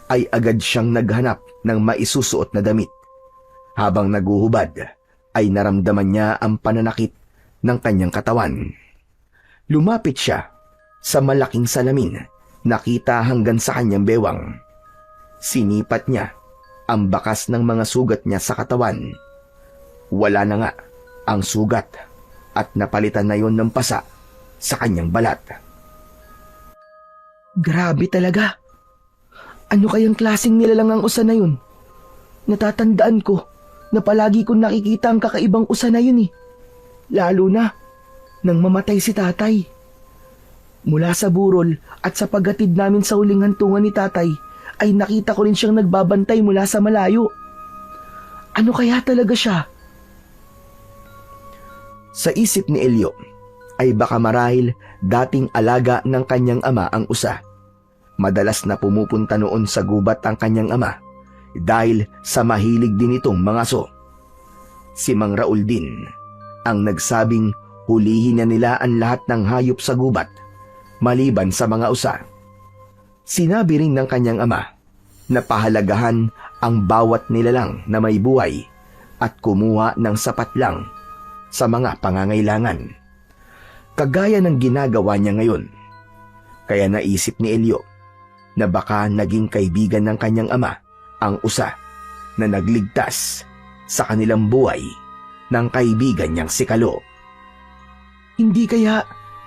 ay agad siyang naghanap ng maisusuot na damit. Habang naguhubad, ay naramdaman niya ang pananakit ng kanyang katawan. Lumapit siya sa malaking salamin, nakita hanggang sa kanyang bewang. Sinipat niya ang bakas ng mga sugat niya sa katawan. Wala na nga ang sugat at napalitan na yon ng pasa sa kanyang balat. Grabe talaga. Ano kayang klaseng nilalang ang usa na yun? Natatandaan ko na palagi kong nakikita ang kakaibang usa na yun eh. Lalo na nang mamatay si tatay. Mula sa burol at sa paghatid namin sa huling hantungan ni tatay, ay nakita ko rin siyang nagbabantay mula sa malayo. Ano kaya talaga siya? Sa isip ni Elio, ay baka marahil dating alaga ng kanyang ama ang usa. Madalas na pumupunta noon sa gubat ang kanyang ama dahil sa mahilig din itong mga aso. Si Mang Raul din ang nagsabing hulihin na nila ang lahat ng hayop sa gubat maliban sa mga usa. Sinabi rin ng kanyang ama na pahalagahan ang bawat nilalang na may buhay at kumuha ng sapat lang sa mga pangangailangan. Kagaya ng ginagawa niya ngayon. Kaya naisip ni Elio na baka naging kaibigan ng kanyang ama ang usa na nagligtas sa kanilang buhay ng kaibigan niyang si Kalo. Hindi kaya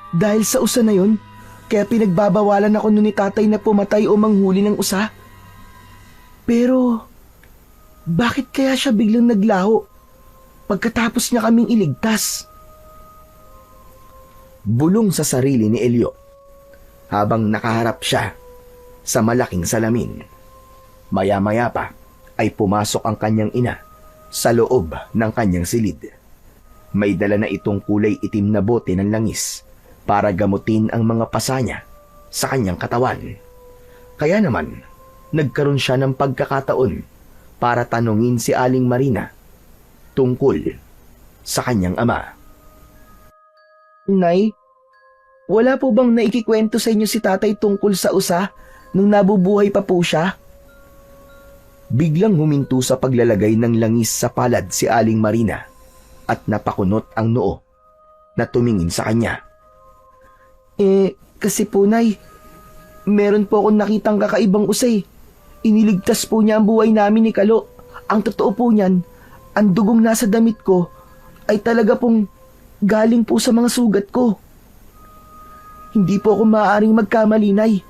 dahil sa usa na yon, kaya pinagbabawalan ako nun ni tatay na pumatay o manghuli ng usa? Pero, bakit kaya siya biglang naglaho pagkatapos niya kaming iligtas? Bulong sa sarili ni Elio habang nakaharap siya sa malaking salamin. Maya-maya pa ay pumasok ang kanyang ina sa loob ng kanyang silid. May dala na itong kulay itim na bote ng langis para gamutin ang mga pasa niya sa kanyang katawan. Kaya naman, nagkaroon siya ng pagkakataon para tanungin si Aling Marina tungkol sa kanyang ama. Nay, wala po bang naikikwento sa inyo si tatay tungkol sa usa nung nabubuhay pa po siya? Biglang huminto sa paglalagay ng langis sa palad si Aling Marina at napakunot ang noo na tumingin sa kanya. Kasi po nay, meron po akong nakitang kakaibang usay. Iniligtas po niya ang buhay namin ni Kalo. Ang totoo po niyan, ang dugong nasa damit ko ay talaga pong galing po sa mga sugat ko. Hindi po ako maaaring magkamali, Nay.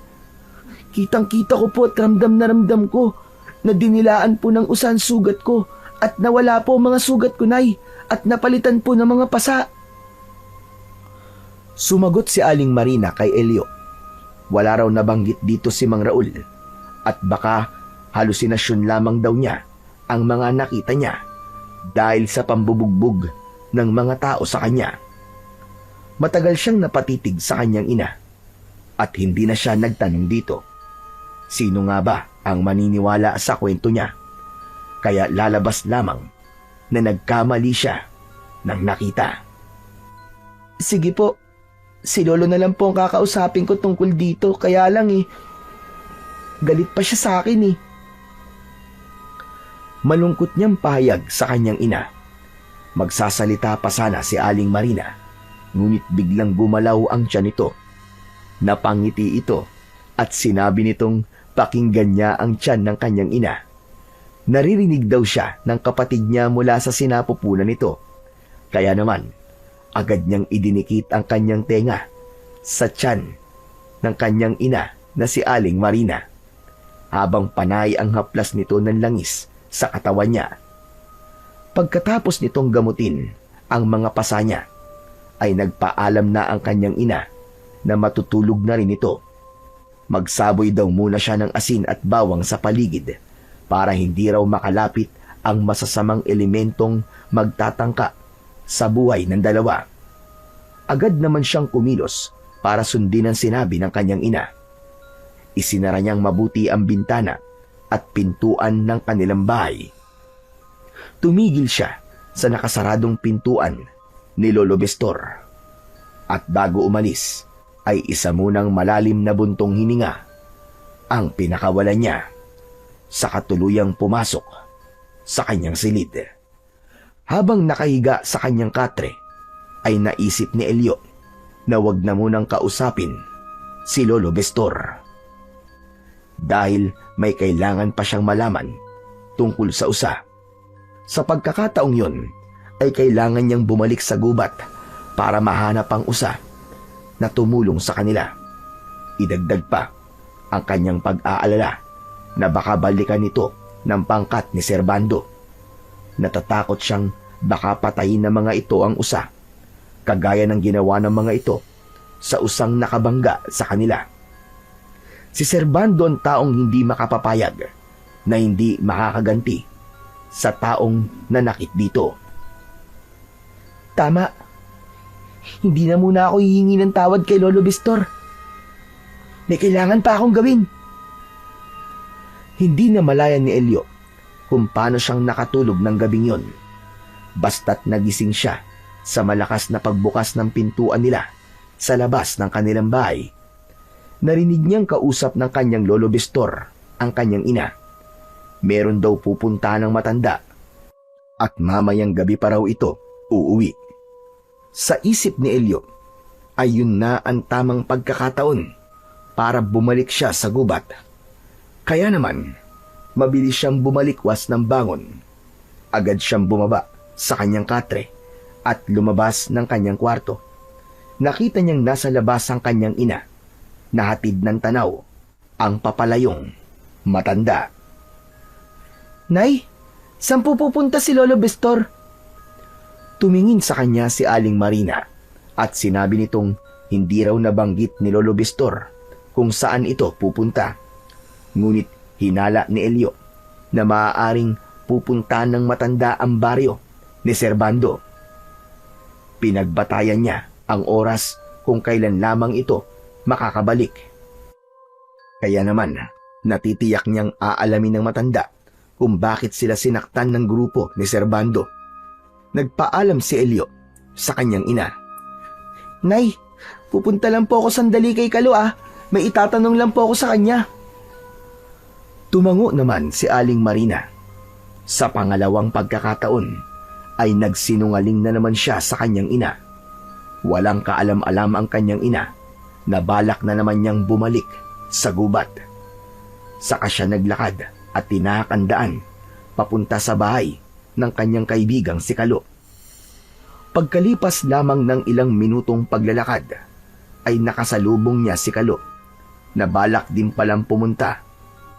Kitang-kita ko po at ramdam na ramdam ko na dinilaan po ng usan sugat ko at nawala po ang mga sugat ko, Nay, at napalitan po ng mga pasa. Sumagot si Aling Marina kay Elio. Wala raw nabanggit dito si Mang Raul at baka halusinasyon lamang daw niya ang mga nakita niya dahil sa pambubugbog ng mga tao sa kanya. Matagal siyang napatitig sa kanyang ina at hindi na siya nagtanong dito. Sino nga ba ang maniniwala sa kwento niya? Kaya lalabas lamang na nagkamali siya ng nakita. Sige po, si Lolo na lang po ang kakausapin ko tungkol dito, kaya lang galit pa siya sa akin. Malungkot niyang pahayag sa kanyang ina. Magsasalita pa sana si Aling Marina, ngunit biglang gumalaw ang tiyan nito. Napangiti ito at sinabi nitong pakinggan niya ang tiyan ng kanyang ina. Naririnig daw siya ng kapatid niya mula sa sinapupunan nito. Kaya naman, agad niyang idinikit ang kanyang tenga sa tiyan ng kanyang ina na si Aling Marina, habang panay ang haplas nito ng langis sa katawan niya. Pagkatapos nitong gamutin ang mga pasa niya, ay nagpaalam na ang kanyang ina na matutulog na rin ito. Magsaboy daw muna siya ng asin at bawang sa paligid para hindi raw makalapit ang masasamang elementong magtatangka sa buhay ng dalawa. Agad naman siyang kumilos para sundin ang sinabi ng kanyang ina. Isinara niyang mabuti ang bintana at pintuan ng kanilang bahay. Tumigil siya sa nakasaradong pintuan ni Lolo Bestor. At bago umalis, ay isa munang malalim na buntong hininga ang pinakawalan niya sa katuluyang pumasok sa kanyang silid. Habang nakahiga sa kanyang katre, ay naisip ni Elio na wag na munang kausapin si Lolo Bestor. Dahil may kailangan pa siyang malaman tungkol sa usa. Sa pagkakataong yun, ay kailangan niyang bumalik sa gubat para mahanap ang usa na tumulong sa kanila. Idagdag pa ang kanyang pag-aalala na baka balikan nito ng pangkat ni Servando. Natatakot siyang baka patayin ng mga ito ang usa, kagaya ng ginawa ng mga ito sa usang nakabangga sa kanila. Si Servando ang taong hindi makapapayag na hindi makakaganti sa taong nanakit dito. Tama. Hindi na muna ako hihingi ng tawad kay Lolo Bestor. May kailangan pa akong gawin. Hindi na malayan ni Elio kung paano siyang nakatulog ng gabing yon. Basta't nagising siya sa malakas na pagbukas ng pintuan nila sa labas ng kanilang bahay. Narinig niyang kausap ng kanyang Lolo Bestor ang kanyang ina. meron daw pupunta ng matanda at mamayang gabi pa raw ito uuwi. Sa isip ni Elio ay yun na ang tamang pagkakataon para bumalik siya sa gubat. Kaya naman, mabilis siyang bumalikwas ng bangon. Agad siyang bumaba sa kanyang katre at lumabas ng kanyang kwarto. Nakita niyang nasa labas ang kanyang ina, nahatid ng tanaw ang papalayong matanda. Nay, saan po pupunta si Lolo Bestor? Tumingin sa kanya si Aling Marina at sinabi nitong hindi raw nabanggit ni Lolo Bestor kung saan ito pupunta. Ngunit hinala ni Elio na maaaring pupunta ng matanda ang baryo ni Servando. Pinagbatayan niya ang oras kung kailan lamang ito makakabalik. Kaya naman, natitiyak niyang aalamin ng matanda kung bakit sila sinaktan ng grupo ni Servando. Nagpaalam si Elio sa kanyang ina. Nay, pupunta lang po ako sandali kay Kalo May itatanong lang po ako sa kanya. Tumango naman si Aling Marina. Sa pangalawang pagkakataon ay nagsinungaling na naman siya sa kanyang ina. Walang kaalam-alam ang kanyang ina na balak na naman niyang bumalik sa gubat. Saka siya naglakad at tinakandaan papunta sa bahay ng kanyang kaibigang si Kalo. Pagkalipas lamang ng ilang minutong paglalakad ay nakasalubong niya si Kalo na balak din palang pumunta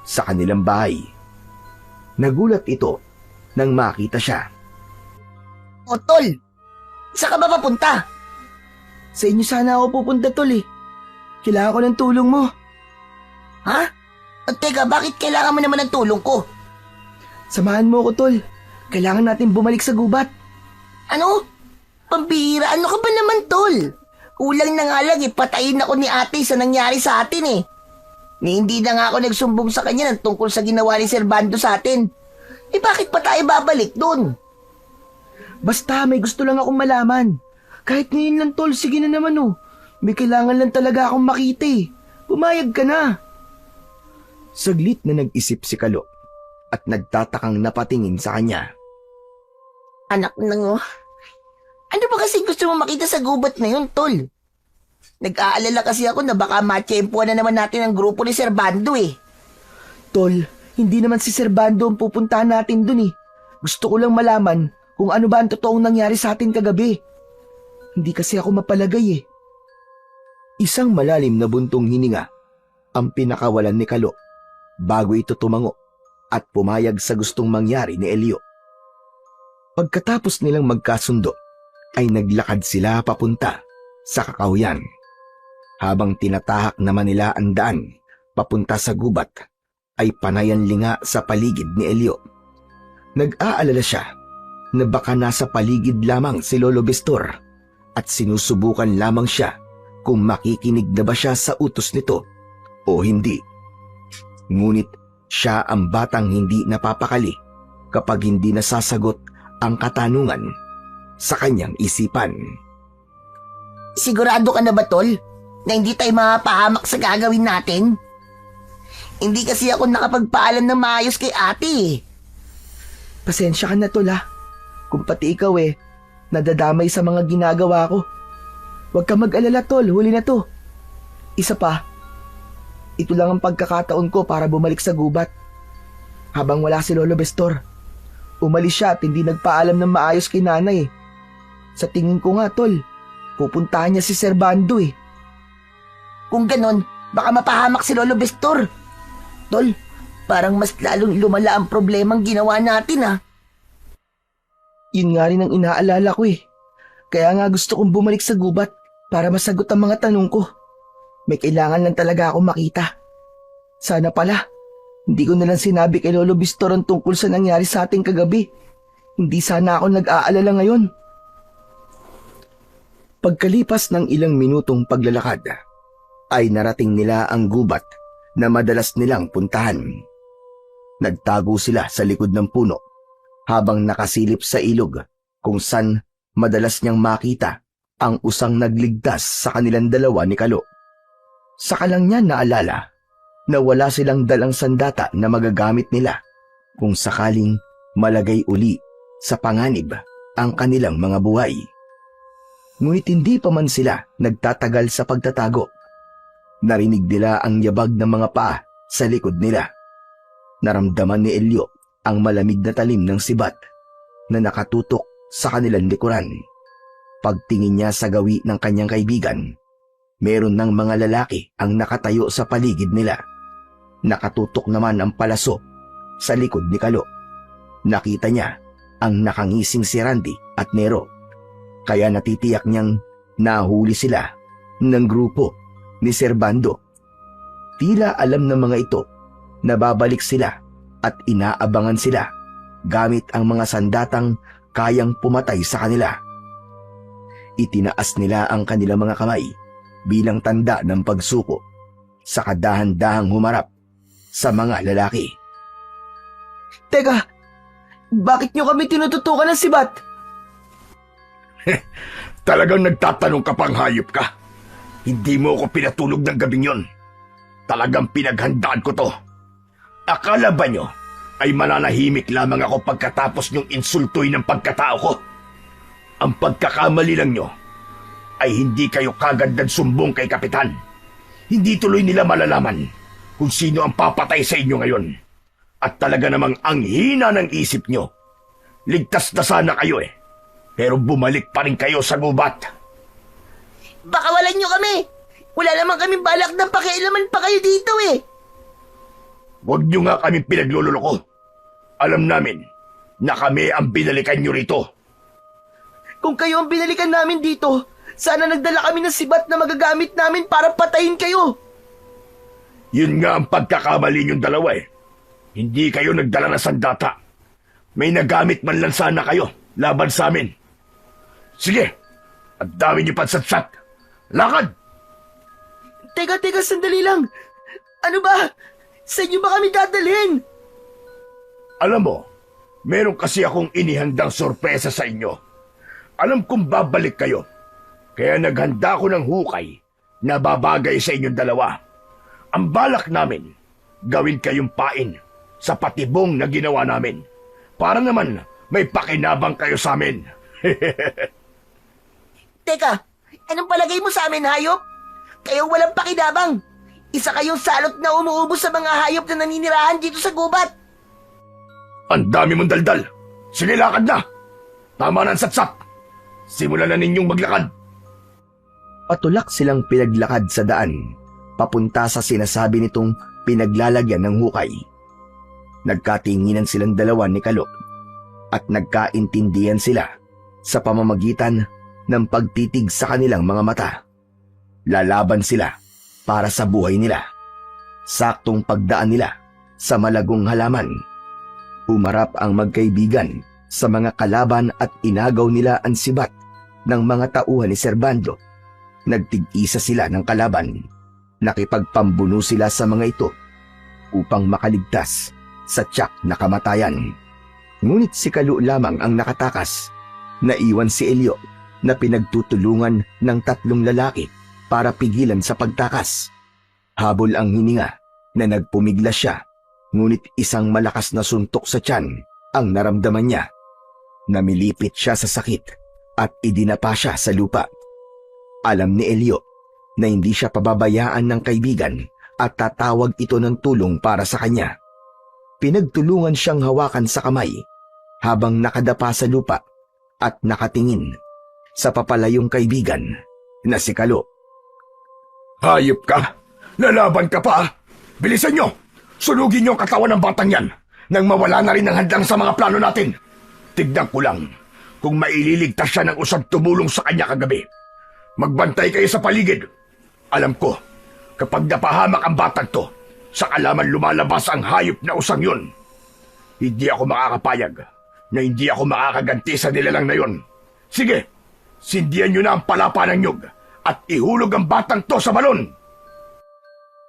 sa kanilang bahay. Nagulat ito nang makita siya. O tol, saan ka ba papunta? Sa inyo sana ako pupunta, Tol Kailangan ko ng tulong mo. Ha? At teka, bakit kailangan mo naman ng tulong ko? Samahan mo ako, Tol. Kailangan natin bumalik sa gubat. Ano? Pambihira, ano ka ba naman, tol? Kulang na nga lang patayin ako ni ate sa nangyari sa atin Ni hindi na nga ako nagsumbong sa kanya ng tungkol sa ginawa ni Servando sa atin. Bakit pa tayo babalik doon? Basta may gusto lang akong malaman. Kahit ngayon lang, Tol, sige na naman May kailangan lang talaga akong makita Pumayag ka na. Saglit na nag-isip si Kalo at nagtatakang napatingin sa kanya. Anak ng ano ba kasi gusto mo makita sa gubat na yun, tol? Nag-aalala kasi ako na baka matsyempuan na naman natin ang grupo ni Servando Tol, hindi naman si Servando ang pupuntahan natin dun Gusto ko lang malaman kung ano ba ang totoong nangyari sa atin kagabi. Hindi kasi ako mapalagay Isang malalim na buntong hininga ang pinakawalan ni Kalo bago ito tumango at pumayag sa gustong mangyari ni Elio. Pagkatapos nilang magkasundo, ay naglakad sila papunta sa kakahuyan. Habang tinatahak naman nila ang daan papunta sa gubat, ay panayan linga sa paligid ni Elio. Nag-aalala siya na baka nasa paligid lamang si Lolo Bestor at sinusubukan lamang siya kung makikinig na ba siya sa utos nito o hindi. Ngunit siya ang batang hindi napapakali kapag hindi nasasagot ang katanungan sa kanyang isipan. Sigurado ka na ba, tol? Na hindi tayo mapahamak sa gagawin natin? Hindi kasi ako nakapagpaalam ng maayos kay ate Pasensya ka na, Tol Kung pati ikaw nadadamay sa mga ginagawa ko. Huwag ka mag-alala, Tol. Huli na to. Isa pa, ito lang ang pagkakataon ko para bumalik sa gubat. Habang wala si Lolo Bestor, umalis siya at hindi nagpaalam ng maayos kay nanay Sa tingin ko nga, Tol, pupuntahan niya si Servando Kung ganon, baka mapahamak si Lolo Bestor. Tol, parang mas lalong lumala ang problemang ginawa natin Yun nga rin ang inaalala ko Kaya nga gusto kong bumalik sa gubat para masagot ang mga tanong ko. May kailangan lang talaga akong makita. Sana pala, hindi ko nalang sinabi kay Lolo Bestor ang tungkol sa nangyari sa ating kagabi. Hindi sana ako nag-aalala ngayon. Pagkalipas ng ilang minutong paglalakad, ay narating nila ang gubat na madalas nilang puntahan. Nagtago sila sa likod ng puno habang nakasilip sa ilog kung saan madalas niyang makita ang usang nagligtas sa kanilang dalawa ni Kalo. Saka lang niya naalala na wala silang dalang sandata na magagamit nila kung sakaling malagay uli sa panganib ang kanilang mga buhay. Ngunit hindi pa man sila nagtatagal sa pagtatago. Narinig nila ang yabag ng mga paa sa likod nila. Naramdaman ni Elio ang malamig na talim ng sibat na nakatutok sa kanilang likuran. Pagtingin niya sa gawi ng kanyang kaibigan, meron ng mga lalaki ang nakatayo sa paligid nila. Nakatutok naman ang palaso sa likod ni Kalo. Nakita niya ang nakangising si Randy at Nero, kaya natitiyak niyang nahuli sila ng grupo ni Servando. Tila alam ng mga ito na babalik sila at inaabangan sila gamit ang mga sandatang kayang pumatay sa kanila. Itinaas nila ang kanilang mga kamay bilang tanda ng pagsuko, sa kadahan-dahang humarap sa mga lalaki. Teka, bakit nyo kami tinututukan ng sibat? Talagang nagtatanong ka pang hayop ka. Hindi mo ako pinatulog ng gabing yon. Talagang pinaghandaan ko to. Akala ba nyo ay mananahimik lamang ako pagkatapos nyong insultuin ng pagkatao ko? Ang pagkakamali lang nyo ay hindi kayo kagad nagsumbong kay Kapitan. Hindi tuloy nila malalaman kung sino ang papatay sa inyo ngayon. At talaga namang ang hina ng isip nyo. Ligtas na sana kayo eh. Pero bumalik pa rin kayo sa gubat. Baka walan nyo kami. Wala naman kami balak na pakialaman pa kayo dito eh. Huwag nyo nga kami pinaglululoko. Alam namin na kami ang binalikan nyo rito. Kung kayo ang binalikan namin dito, sana nagdala kami ng sibat na magagamit namin para patayin kayo. Yun nga ang pagkakamali nyong dalawa eh. Hindi kayo nagdala ng sandata. May nagamit man lang sana kayo laban sa amin. Sige, ang dami niyo pansatsat. Lakad! Teka, sandali lang. Ano ba? Sa inyo ba kami dadalhin? Alam mo, meron kasi akong inihandang sorpresa sa inyo. Alam kong babalik kayo. Kaya naghanda ko ng hukay na babagay sa inyong dalawa. Ang balak namin, gawin kayong pain sa patibong na ginawa namin. Para naman may pakinabang kayo sa amin. Teka, anong palagay mo sa amin, hayop? Kayong walang pakinabang. Isa kayong salot na umuubos sa mga hayop na naninirahan dito sa gubat. Ang dami mong daldal. Sige, lakad na. Tama na ang satsat. Simulan na ninyong maglakad. Patulak silang pinaglakad sa daan, papunta sa sinasabi nitong pinaglalagyan ng hukay. Nagkatinginan silang dalawa ni Kalo at nagkaintindihan sila sa pamamagitan ng pagtitig sa kanilang mga mata. Lalaban sila para sa buhay nila. Saktong pagdaan nila sa malagong halaman, humarap ang magkaibigan sa mga kalaban at inagaw nila ang sibat ng mga tauhan ni Servando. Nagtig-isa sila ng kalaban. Nakipagpambuno sila sa mga ito upang makaligtas sa tiyak na kamatayan. Ngunit si Kalo lamang ang nakatakas. Naiwan si Elio na pinagtutulungan ng 3 lalaki para pigilan sa pagtakas. Habol ang hininga na nagpumiglas siya, ngunit isang malakas na suntok sa tiyan ang naramdaman niya. Namilipit siya sa sakit at idinapa siya sa lupa. Alam ni Elio na hindi siya pababayaan ng kaibigan at tatawag ito ng tulong para sa kanya. Pinagtulungan siyang hawakan sa kamay habang nakadapa sa lupa at nakatingin sa papalayong kaibigan na si Kalo. Hayop ka! Lalaban ka pa! Bilisan nyo! Sunugin nyo ang katawan ng batang yan nang mawala na rin ang handang sa mga plano natin. Tignan ko lang kung maililigtas siya ng usad tumulong sa kanya kagabi. Magbantay kayo sa paligid. Alam ko, kapag napahamak ang batang to, saka lamang lumalabas ang hayop na usang yun. Hindi ako makakapayag na hindi ako makakaganti sa nilalang na yun. Sige, sindihan nyo na ang palapa ng nyug at ihulog ang batang to sa balon.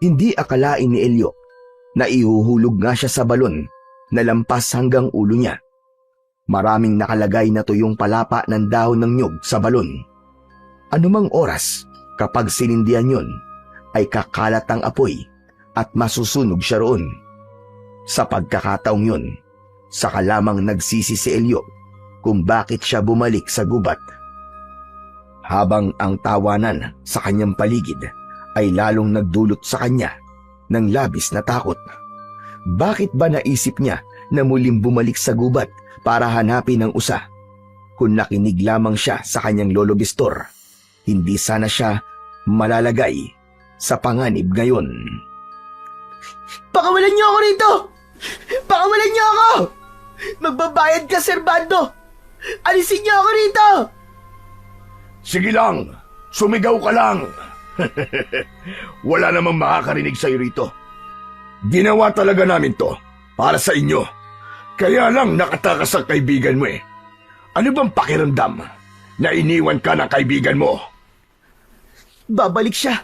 Hindi akalain ni Elio na ihuhulog nga siya sa balon na lampas hanggang ulo niya. Maraming nakalagay na tuyong palapa ng dahon ng nyug sa balon. Anumang oras, kapag sinindihan yun, ay kakalat ang apoy at masusunog siya roon. Sa pagkakataong yun, Saka lamang nagsisi si Elio kung bakit siya bumalik sa gubat. Habang ang tawanan sa kanyang paligid ay lalong nagdulot sa kanya ng labis na takot. Bakit ba naisip niya na muling bumalik sa gubat para hanapin ang usa? Kung nakinig lamang siya sa kanyang lolo Bistor, hindi sana siya malalagay sa panganib ngayon. Pakawalan niyo ako rito! Pakawalan niyo ako! Magbabayad ka, Serbando! Alisin niyo ako rito! Sige lang, sumigaw ka lang. Wala namang makakarinig sa'yo rito. Ginawa talaga namin to para sa inyo. Kaya lang nakatakas ang kaibigan mo eh. Ano bang pakiramdam na iniwan ka ng kaibigan mo? Babalik siya.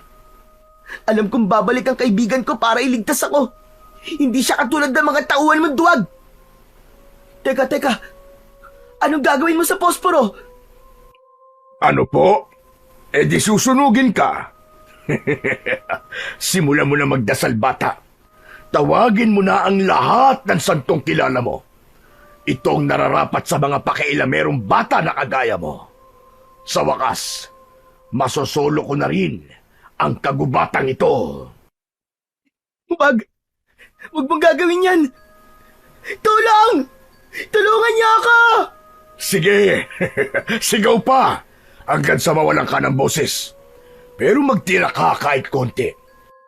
Alam kong babalik ang kaibigan ko para iligtas ako. Hindi siya katulad ng mga tauhan mong duwag. Teka. Anong gagawin mo sa posporo? Ano po? Eh di susunugin ka. Simulan mo na magdasal, bata. Tawagin mo na ang lahat ng santong kilala mo. Ito ang nararapat sa mga pakialamerong bata na kagaya mo. Sa wakas, masosolo ko na rin ang kagubatang ito. Wag mong gagawin yan! Tulong! Tulungan niyo ako! Sige, sigaw pa hanggang sa mawalan ka ng boses. Pero magtira ka kahit konti.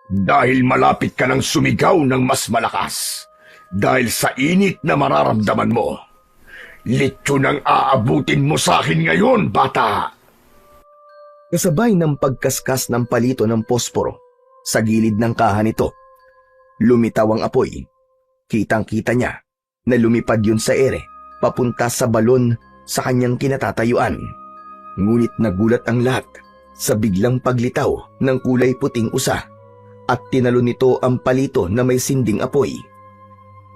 Dahil malapit ka nang sumigaw ng mas malakas. Dahil sa init na mararamdaman mo. Litsyon ang aabutin mo sa akin ngayon, bata. Kasabay ng pagkaskas ng palito ng posporo sa gilid ng kaha nito, lumitaw ang apoy. Kitang-kita niya na lumipad yun sa ere papunta sa balon sa kanyang kinatatayuan. Ngunit nagulat ang lahat sa biglang paglitaw ng kulay puting usa at tinalo nito ang palito na may sinding apoy.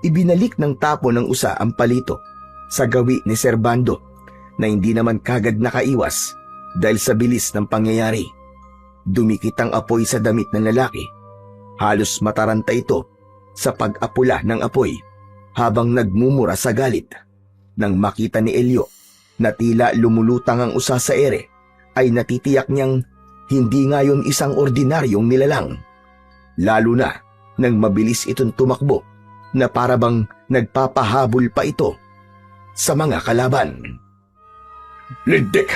Ibinalik ng tapo ng usa ang palito sa gawi ni Serbando na hindi naman kagad nakaiwas dahil sa bilis ng pangyayari. Dumikit ang apoy sa damit ng lalaki. Halos mataranta ito sa pag-apula ng apoy habang nagmumura sa galit. Nang makita ni Elio na tila lumulutang ang usa sa ere, ay natitiyak niyang hindi ngayon isang ordinaryong nilalang. Lalo na nang mabilis itong tumakbo na parabang nagpapahabol pa ito sa mga kalaban. Lindik,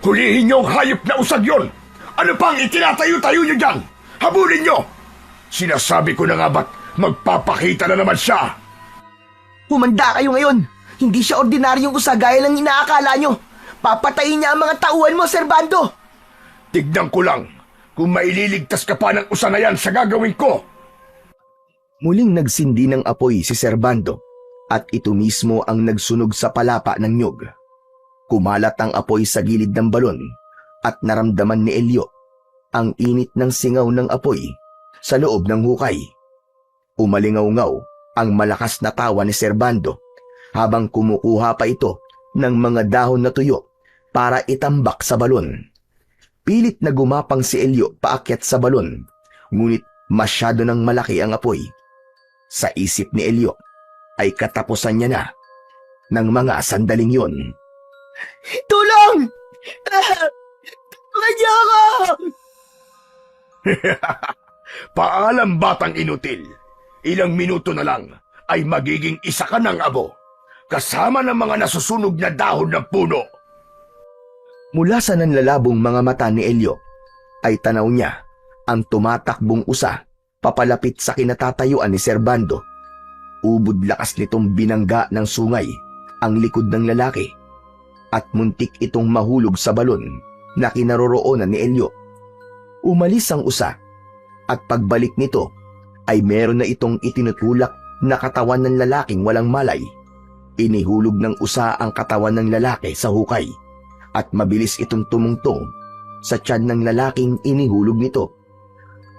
hulihin niyo ang hayop na usag yon! Ano pang itinatayo-tayo niyo dyan? Habulin niyo! Sinasabi ko na nga ba't magpapakita na naman siya? Humanda kayo ngayon! Hindi siya ordinaryong usa gaya ng inaakala nyo! Papatayin niya ang mga tauhan mo, Serbando! Tignan ko lang kung maililigtas ka pa ng usa na yan sa gagawin ko! Muling nagsindi ng apoy si Serbando at ito mismo ang nagsunog sa palapa ng nyug. Kumalat ang apoy sa gilid ng balon at naramdaman ni Elio ang init ng singaw ng apoy sa loob ng hukay. Umalingaw-ngaw ang malakas na tawa ni Serbando habang kumukuha pa ito ng mga dahon na tuyo para itambak sa balon. Pilit na gumapang si Elio paakyat sa balon, ngunit masyado nang malaki ang apoy. Sa isip ni Elio ay katapusan niya na ng mga sandaling yon. Tulong! Tulungan niyo ako! Paalam, batang inutil. Ilang minuto na lang ay magiging isa ka ng abo, kasama ng mga nasusunog na dahon ng puno. Mula sa nanlalabong mga mata ni Elio ay tanaw niya ang tumatakbong usa papalapit sa kinatatayuan ni Serbando. Ubod lakas nitong binangga ng sungay ang likod ng lalaki at muntik itong mahulog sa balon na kinaroroonan ni Elio. Umalis ang usa at pagbalik nito ay meron na itong itinutulak na katawan ng lalaking walang malay. Inihulog ng usa ang katawan ng lalaki sa hukay at mabilis itong tumungtong sa tiyan ng lalaking inihulog nito.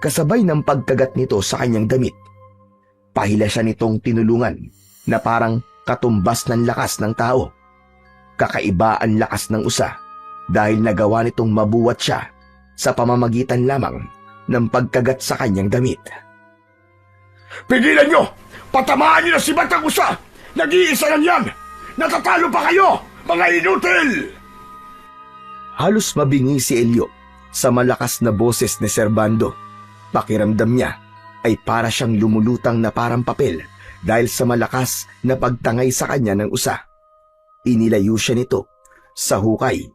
Kasabay ng pagkagat nito sa kanyang damit, pahila siya nitong tinulungan na parang katumbas ng lakas ng tao. Kakaiba ang lakas ng usa dahil nagawa nitong mabuwat siya sa pamamagitan lamang ng pagkagat sa kanyang damit. Pigilan nyo! Patamaan nyo na si Batang Usa! Nag-iisa lang yan! Natatalo pa kayo, mga inutil! Halos mabingi si Elio sa malakas na boses ni Servando. Pakiramdam niya ay para siyang lumulutang na parang papel dahil sa malakas na pagtangay sa kanya ng usa. Inilayo siya nito sa hukay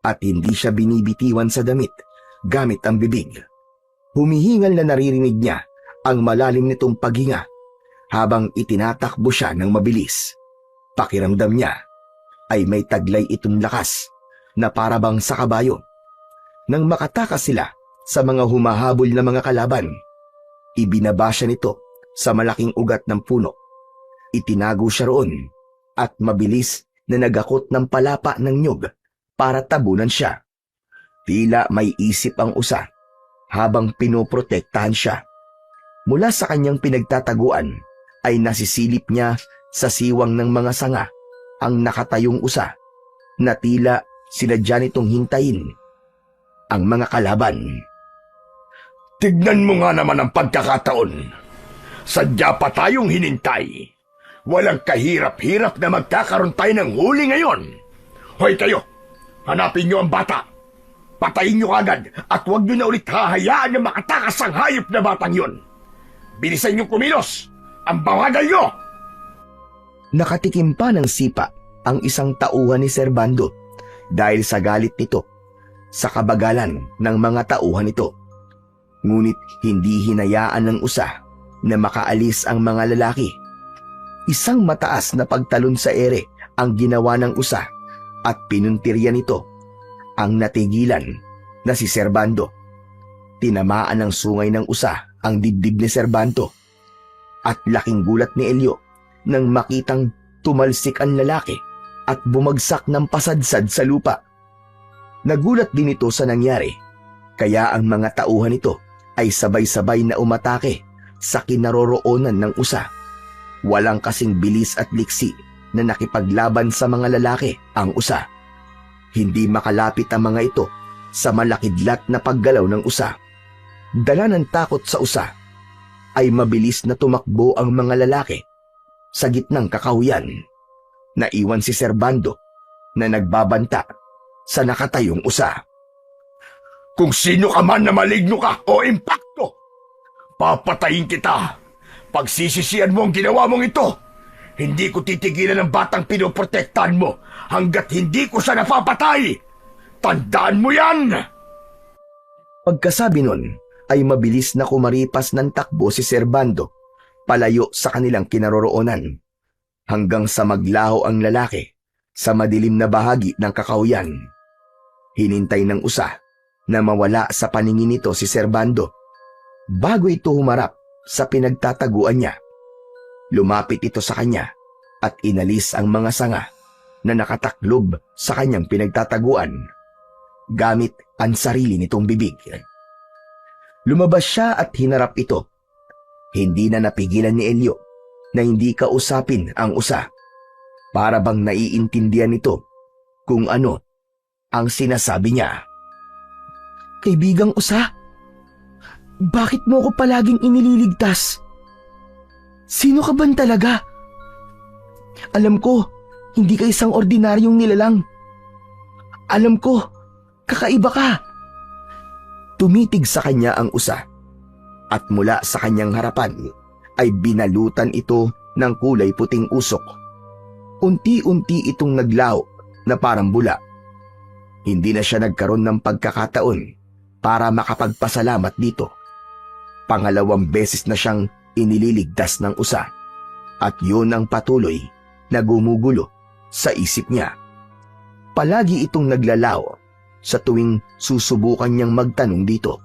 at hindi siya binibitiwan sa damit gamit ang bibig. Humihingal na naririnig niya ang malalim nitong paghinga habang itinatakbo siya ng mabilis. Pakiramdam niya ay may taglay itong lakas na parabang sa kabayo. Nang makatakas sila sa mga humahabol na mga kalaban, ibinaba siya nito sa malaking ugat ng puno. Itinago siya roon at mabilis na nagakot ng palapa ng nyug para tabunan siya. Tila may isip ang usa habang pinoprotektahan siya. Mula sa kanyang pinagtataguan ay nasisilip niya sa siwang ng mga sanga ang nakatayong usa na tila sinadya nitong hintayin ang mga kalaban. Tignan mo nga naman ang pagkakataon. Sadya pa tayong hinintay. Walang kahirap-hirap na magkakaroon tayo ng huli ngayon. Hoy kayo, hanapin niyo ang bata. Patayin niyo agad at huwag niyo na ulit hahayaan na makatakas ang hayop na batang yon. Bilisan niyo kumilos. Ang bawagal niyo! Nakatikim pa ng sipa ang isang tauhan ni Servando dahil sa galit nito sa kabagalan ng mga tauhan nito. Ngunit hindi hinayaan ng usa na makaalis ang mga lalaki. Isang mataas na pagtalon sa ere ang ginawa ng usa at pinuntirya nito ang natigilan na si Servando. Tinamaan ng sungay ng usa ang dibdib ni Servando at laking gulat ni Elio nang makitang tumalsik ang lalaki at bumagsak ng pasadsad sa lupa. Nagulat din ito sa nangyari, kaya ang mga tauhan nito ay sabay-sabay na umatake sa kinaroroonan ng usa. Walang kasing bilis at liksi na nakipaglaban sa mga lalaki ang usa. Hindi makalapit ang mga ito sa malakidlat na paggalaw ng usa. Dala ng takot sa usa, ay mabilis na tumakbo ang mga lalaki sa gitnang kakahuyan. Naiwan si Servando na nagbabanta sa nakatayong usa. Kung sino ka man na maligno ka o impakto, papatayin kita. Pagsisisihan mo ang ginawa mong ito, hindi ko titigilan ang batang pinoprotektahan mo hanggat hindi ko siya napapatay. Tandaan mo yan! Pagkasabi nun, ay mabilis na kumaripas ng takbo si Servando palayo sa kanilang kinaroroonan hanggang sa maglaho ang lalaki sa madilim na bahagi ng kakahuyan. Hinintay ng usa na mawala sa paningin nito si Servando bago ito humarap sa pinagtataguan niya. Lumapit ito sa kanya at inalis ang mga sanga na nakataklob sa kanyang pinagtataguan gamit ang sarili nitong bibig. Lumabas siya at hinarap ito. Hindi na napigilan ni Elio na hindi kausapin ang usa. Para bang naiintindihan nito kung ano ang sinasabi niya. Kaibigang usa, bakit mo ko palaging inililigtas? Sino ka ban talaga? Alam ko, hindi ka isang ordinaryong nilalang. Alam ko, kakaiba ka. Tumitig sa kanya ang usa at mula sa kanyang harapan ay binalutan ito ng kulay puting usok. Unti-unti itong naglaho na parang bula. Hindi na siya nagkaroon ng pagkakataon para makapagpasalamat dito. Pangalawang beses na siyang inililigtas ng usa at yun ang patuloy na gumugulo sa isip niya. Palagi itong naglalaho sa tuwing susubukan niyang magtanong dito.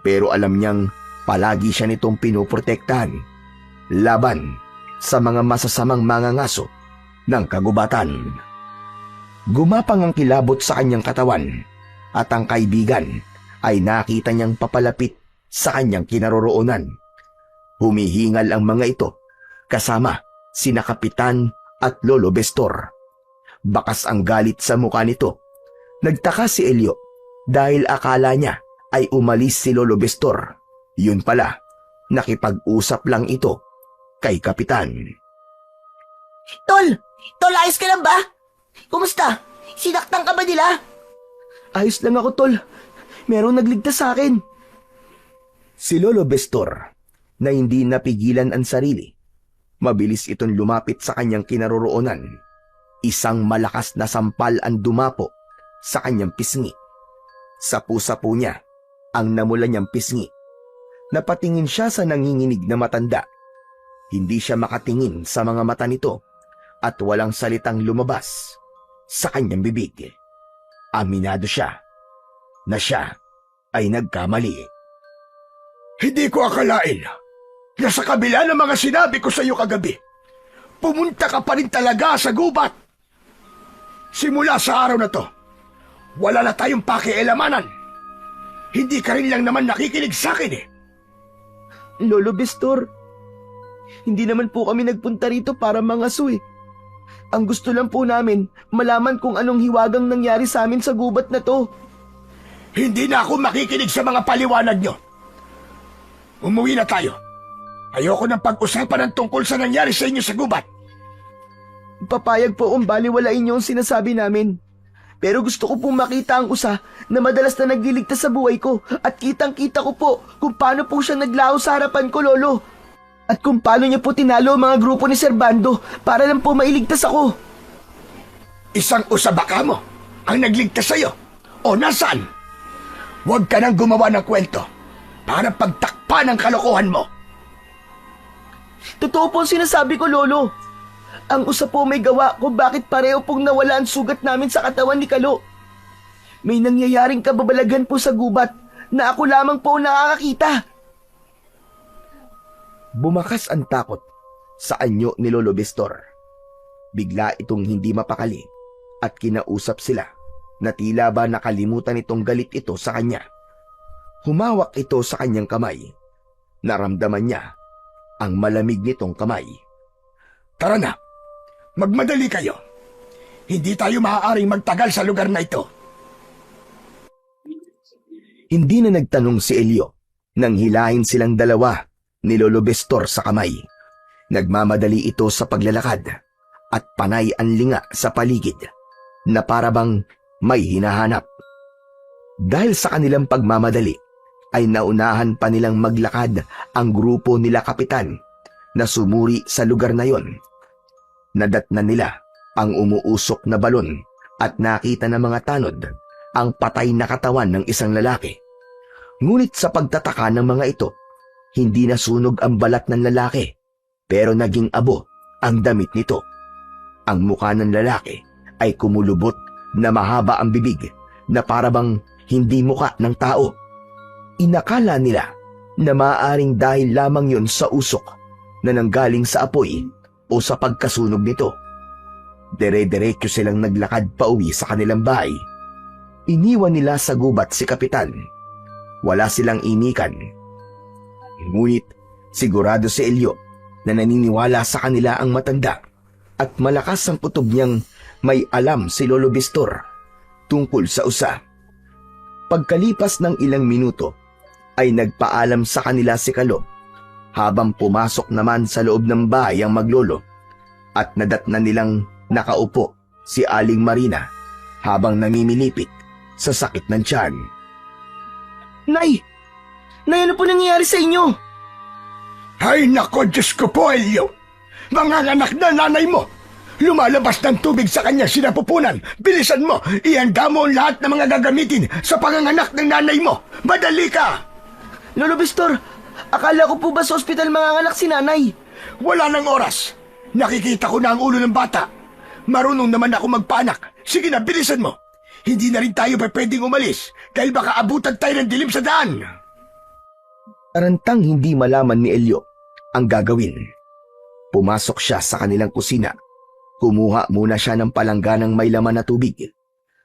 Pero alam niyang palagi siya nitong pinoprotektahan laban sa mga masasamang mangangaso ng kagubatan. Gumapang ang kilabot sa kanyang katawan at ang kaibigan ay nakita niyang papalapit sa kanyang kinaroroonan. Humihingal ang mga ito kasama sina Kapitan at Lolo Bestor. Bakas ang galit sa mukha nito. Nagtaka si Elio dahil akala niya ay umalis si Lolo Bestor. Yun pala, nakipag-usap lang ito kay Kapitan. Tol! Tol, ayos ka lang ba? Kumusta? Sinaktan ka ba nila? Ayos lang ako, tol. Merong nagligtas sa akin. Si Lolo Bestor, na hindi napigilan ang sarili, mabilis itong lumapit sa kanyang kinaroroonan. Isang malakas na sampal ang dumapo sa kanyang pisngi. Sa pusa po niya ang namula niyang pisngi. Napatingin siya sa nanginginig na matanda. Hindi siya makatingin sa mga mata nito at walang salitang lumabas sa kanyang bibig. Aminado siya na siya ay nagkamali. Hindi ko akalain na sa kabila ng mga sinabi ko sa iyo kagabi, pumunta ka pa rin talaga sa gubat. Simula sa araw na to, wala na tayong pakialamanan. Hindi ka rin lang naman nakikinig sa akin eh. Lolo Bestor, hindi naman po kami nagpunta rito para mangaso eh. Ang gusto lang po namin, malaman kung anong hiwagang nangyari sa amin sa gubat na to. Hindi na ako makikinig sa mga paliwanag nyo. Umuwi na tayo. Ayoko nang pag-usapan ng tungkol sa nangyari sa inyo sa gubat. Papayag po kung baliwalain niyo ang sinasabi namin. Pero gusto ko pong makita ang usa na madalas na nagliligtas sa buhay ko at kitang-kita ko po kung paano po siya naglaho sa harapan ko, Lolo. At kung paano niya po tinalo ang mga grupo ni Servando para lang po mailigtas ako. Isang usabaka mo ang nagligtas sa'yo. O nasaan? Huwag ka nang gumawa ng kwento para pagtakpan ang kalokohan mo. Totoo po ang sinasabi ko, Lolo. Ang usa po may gawa kung bakit pareho pong nawala ang sugat namin sa katawan ni Kalo. May nangyayaring kababalaghan po sa gubat na ako lamang po ang nakakakita. Bumakas ang takot sa anyo ni Lolo Bestor. Bigla itong hindi mapakali at kinausap sila na tila ba nakalimutan itong galit ito sa kanya. Humawak ito sa kanyang kamay. Naramdaman niya ang malamig nitong kamay. Tara na, magmadali kayo. Hindi tayo maaaring magtagal sa lugar na ito. Hindi na nagtanong si Elio nang hilahin silang dalawa ni Lolo Bestor sa kamay. Nagmamadali ito sa paglalakad at panay ang linga sa paligid na parabang may hinahanap. Dahil sa kanilang pagmamadali ay naunahan pa nilang maglakad ang grupo nila Kapitan na sumuri sa lugar na yon. Nadatnan nila ang umuusok na balon at nakita ng mga tanod ang patay na katawan ng isang lalaki. Ngunit sa pagtataka ng mga ito, hindi nasunog ang balat ng lalaki, pero naging abo ang damit nito. Ang mukha ng lalaki ay kumulubot na mahaba ang bibig na parabang hindi muka ng tao. Inakala nila na maaaring dahil lamang yun sa usok na nanggaling sa apoy o sa pagkasunog nito. Dire-diretso silang naglakad pauwi sa kanilang bahay. Iniwan nila sa gubat si Kapitan. Wala silang inikan. Ngunit sigurado si Elio na naniniwala sa kanila ang matanda at malakas ang putob niyang may alam si Lolo Bestor tungkol sa usa. Pagkalipas ng ilang minuto ay nagpaalam sa kanila si Kalo habang pumasok naman sa loob ng bahay ang maglolo at nadatnan nilang nakaupo si Aling Marina habang namimilipit sa sakit ng tiyan. Nay! Nay, ano po nangyayari sa inyo? Ay nako, Diyos ko po, Elio! Mga anak na nanay mo! Lumalabas ng tubig sa kanyang sinapupunan. Bilisan mo! Ihanda mo ang lahat ng mga gagamitin sa panganganak ng nanay mo! Madali ka! Lolo Bestor, akala ko po ba sa ospital manganganak si nanay? Wala nang oras! Nakikita ko na ang ulo ng bata. Marunong naman ako magpaanak. Sige na, bilisan mo! Hindi na rin tayo pwedeng umalis dahil baka abutan tayo ng dilim sa daan. Tarantang hindi malaman ni Elio ang gagawin. Pumasok siya sa kanilang kusina. Kumuha muna siya ng palangganang may laman na tubig.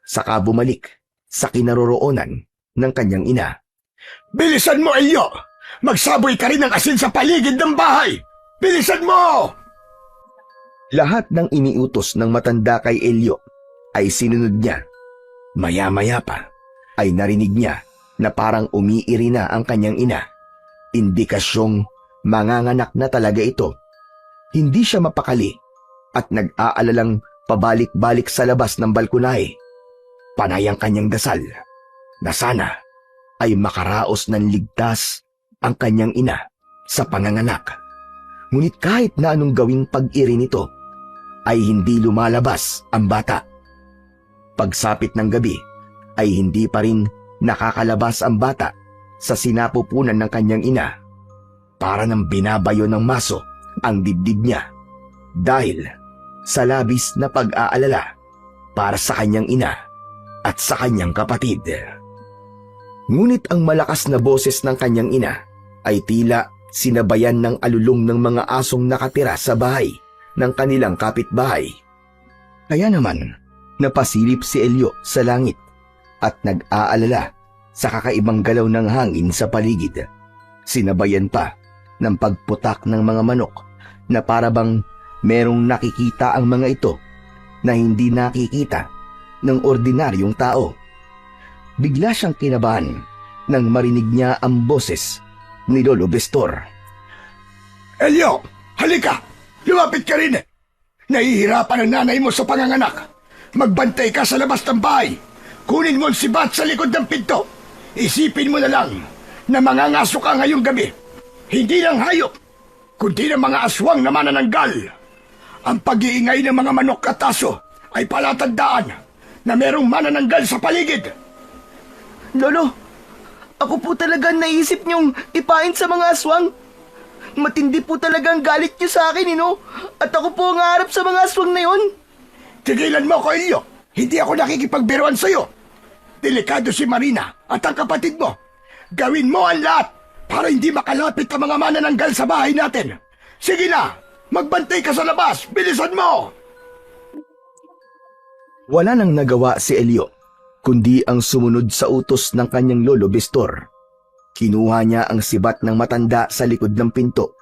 Saka bumalik sa kinaroroonan ng kanyang ina. Bilisan mo, Elio! Magsaboy ka rin ng asin sa paligid ng bahay! Bilisan mo! Lahat ng iniutos ng matanda kay Elio ay sinunod niya. Maya-maya pa ay narinig niya na parang umiiri na ang kanyang ina. Indikasyong manganganak na talaga ito. Hindi siya mapakali at nag-aalalang pabalik-balik sa labas ng balkonahe. Panay ang kanyang dasal na sana ay makaraos ng ligtas ang kanyang ina sa panganganak. Ngunit kahit na anong gawing pag-iri nito, ay hindi lumalabas ang bata. Pagsapit ng gabi, ay hindi pa rin nakakalabas ang bata sa sinapupunan ng kanyang ina. Para nang binabayo ng maso ang dibdib niya dahil sa labis na pag-aalala para sa kanyang ina at sa kanyang kapatid. Ngunit ang malakas na boses ng kanyang ina ay tila sinabayan ng alulong ng mga asong nakatira sa bahay ng kanilang kapitbahay. Kaya naman, napasilip si Elio sa langit at nag-aalala sa kakaibang galaw ng hangin sa paligid. Sinabayan pa ng pagputak ng mga manok na parabang merong nakikita ang mga ito na hindi nakikita ng ordinaryong tao. Bigla siyang kinabahan nang marinig niya ang boses ni Lolo Bestor. Elio, halika! Lumapit ka rin! Nahihirapan ang nanay mo sa panganganak. Magbantay ka sa labas ng bahay. Kunin mo ang sibat sa likod ng pinto. Isipin mo na lang na mangangaso ka ngayong gabi. Hindi lang hayop, kundi ng mga aswang na manananggal. Ang pag-iingay ng mga manok at aso ay palatandaan na merong manananggal sa paligid. Lolo, ako po talaga naisip niyong ipain sa mga aswang. Matindi po talagang galit niyo sa akin, At ako po ang harap sa mga aswang na yon. Tigilan mo ko, Elio. Hindi ako nakikipagbiruan sa'yo. Delikado si Marina at ang kapatid mo. Gawin mo ang lahat para hindi makalapit ang mga manananggal sa bahay natin. Sige na, magbantay ka sa labas. Bilisan mo! Wala nang nagawa si Elio, kundi ang sumunod sa utos ng kanyang lolo Bestor. Kinuha niya ang sibat ng matanda sa likod ng pinto,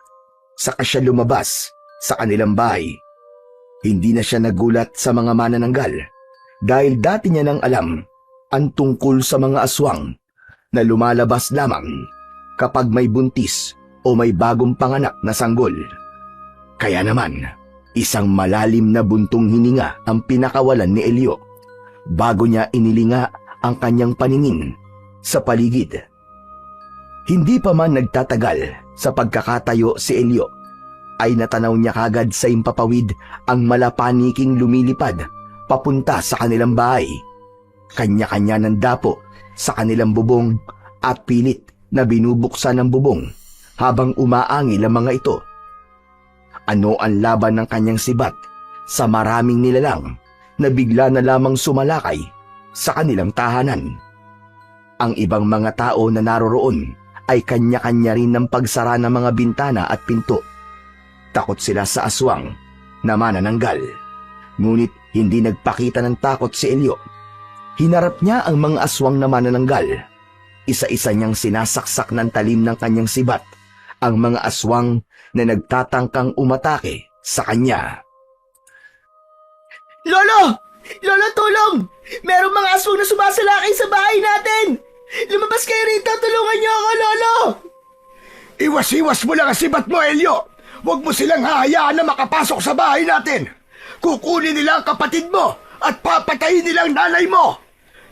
saka siya lumabas sa kanilang bahay. Hindi na siya nagulat sa mga manananggal dahil dati niya nang alam ang tungkol sa mga aswang na lumalabas lamang kapag may buntis o may bagong panganak na sanggol. Kaya naman, isang malalim na buntong hininga ang pinakawalan ni Elio bago niya inilinga ang kanyang paningin sa paligid. Hindi pa man nagtatagal sa pagkakatayo si Elio, ay natanaw niya kagad sa impapawid ang malapaniking lumilipad papunta sa kanilang bahay. Kanya-kanya ng dapo sa kanilang bubong at pilit na binubuksan ng bubong habang umaangil ang mga ito. Ano ang laban ng kanyang sibat sa maraming nilalang na bigla na lamang sumalakay sa kanilang tahanan? Ang ibang mga tao na naroroon ay kanya-kanya rin ng pagsara ng mga bintana at pinto. Takot sila sa aswang na manananggal. Ngunit hindi nagpakita ng takot si Elio. Hinarap niya ang mga aswang na manananggal. Isa-isa niyang sinasaksak ng talim ng kanyang sibat ang mga aswang na nagtatangkang umatake sa kanya. Lolo! Lolo, tulong! Merong mga aswang na sumasalakay sa bahay natin! Lumabas kayo rito! Tulungan niyo ako, Lolo! Iwas-iwas mo lang ang sibat mo, Elio! Huwag mo silang hahayaan na makapasok sa bahay natin! Kukunin nila ang kapatid mo at papatayin nilang nanay mo!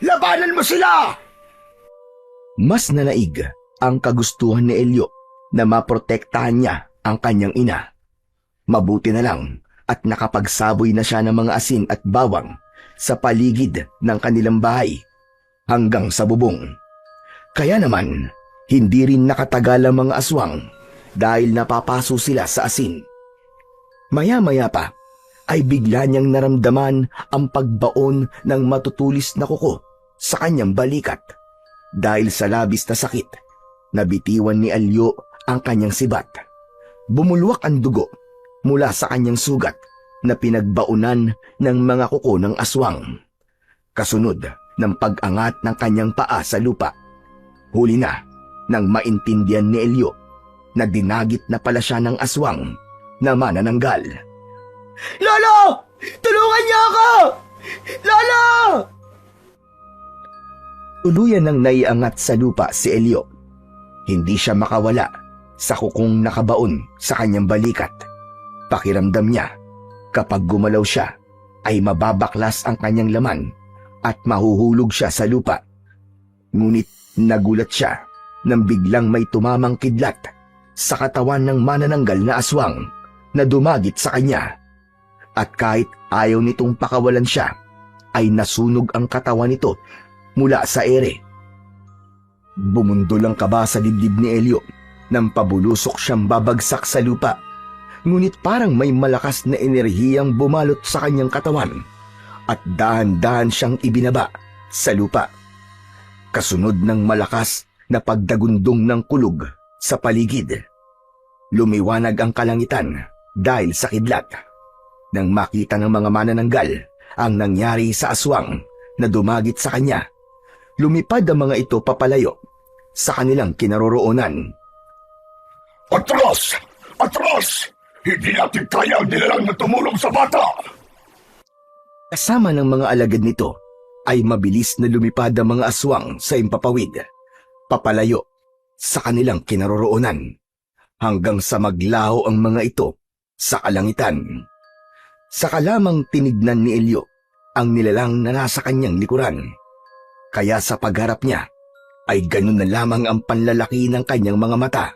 Labanan mo sila! Mas nanaig ang kagustuhan ni Elio na maprotektahan niya ang kanyang ina. Mabuti na lang at nakapagsaboy na siya ng mga asin at bawang sa paligid ng kanilang bahay hanggang sa bubong. Kaya naman, hindi rin nakatagal ang mga aswang dahil napapaso sila sa asin. Maya-maya pa ay bigla niyang naramdaman ang pagbaon ng matutulis na kuko sa kanyang balikat. Dahil sa labis na sakit, nabitiwan ni Elio ang kanyang sibat. Bumulwak ang dugo mula sa kanyang sugat na pinagbaunan ng mga kuko ng aswang. Kasunod ng pag-angat ng kanyang paa sa lupa, huli na nang maintindihan ni Elio na dinagit na pala siya ng aswang na manananggal. Lolo! Tulungan niyo ako! Lolo! Tuluyan nang naiangat sa lupa si Elio. Hindi siya makawala sa kukong nakabaon sa kanyang balikat. Pakiramdam niya, Kapag gumalaw siya, ay mababaklas ang kanyang laman at mahuhulog siya sa lupa. Ngunit nagulat siya nang biglang may tumamang kidlat sa katawan ng manananggal na aswang na dumagit sa kanya. At kahit ayaw nitong pakawalan siya, ay nasunog ang katawan nito mula sa ere. Bumundol ang kaba sa dibdib ni Elio nang pabulusok siyang babagsak sa lupa. Ngunit parang may malakas na enerhiyang bumalot sa kanyang katawan at dahan-dahan siyang ibinaba sa lupa. Kasunod ng malakas na pagdagundong ng kulog sa paligid. Lumiwanag ang kalangitan dahil sa kidlat. Nang makita ng mga manananggal ang nangyari sa aswang na dumagit sa kanya, lumipad ang mga ito papalayo sa kanilang kinaroroonan. Atras! Atras! Hindi natin kaya ang nilalang na tumulong sa bata! Kasama ng mga alagad nito ay mabilis na lumipad ang mga aswang sa impapawid, papalayo sa kanilang kinaroroonan, hanggang sa maglaho ang mga ito sa kalangitan. Saka lamang tinignan ni Elio ang nilalang na nasa kanyang likuran. Kaya sa pagharap niya ay ganun na lamang ang panlalaki ng kanyang mga mata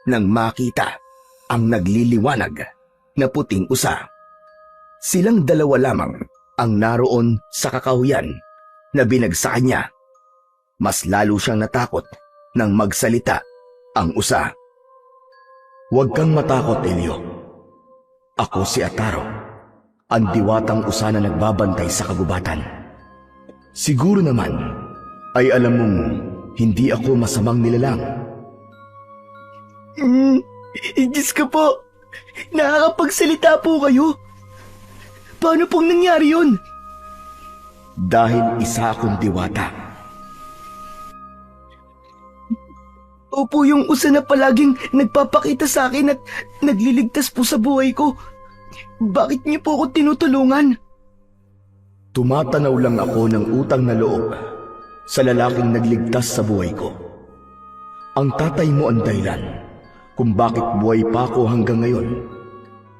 nang makita ang nagliliwanag na puting usa. Silang dalawa lamang ang naroon sa kakahuyan na binagsakan niya. Mas lalo siyang natakot nang magsalita ang usa. "Huwag kang matakot, Elio. Ako si Ataro, ang diwatang usa na nagbabantay sa kagubatan. Siguro naman ay alam mong hindi ako masamang nilalang." Diyos ko po, nakakapagsalita po kayo. Paano pong nangyari yun? "Dahil isa akong diwata." Opo, yung usa na palaging nagpapakita sa akin at nagliligtas po sa buhay ko. Bakit niyo po ako tinutulungan? Tumatanaw lang ako ng utang na loob sa lalaking nagligtas sa buhay ko. Ang tatay mo ang dahilan kung bakit buhay pa ako hanggang ngayon.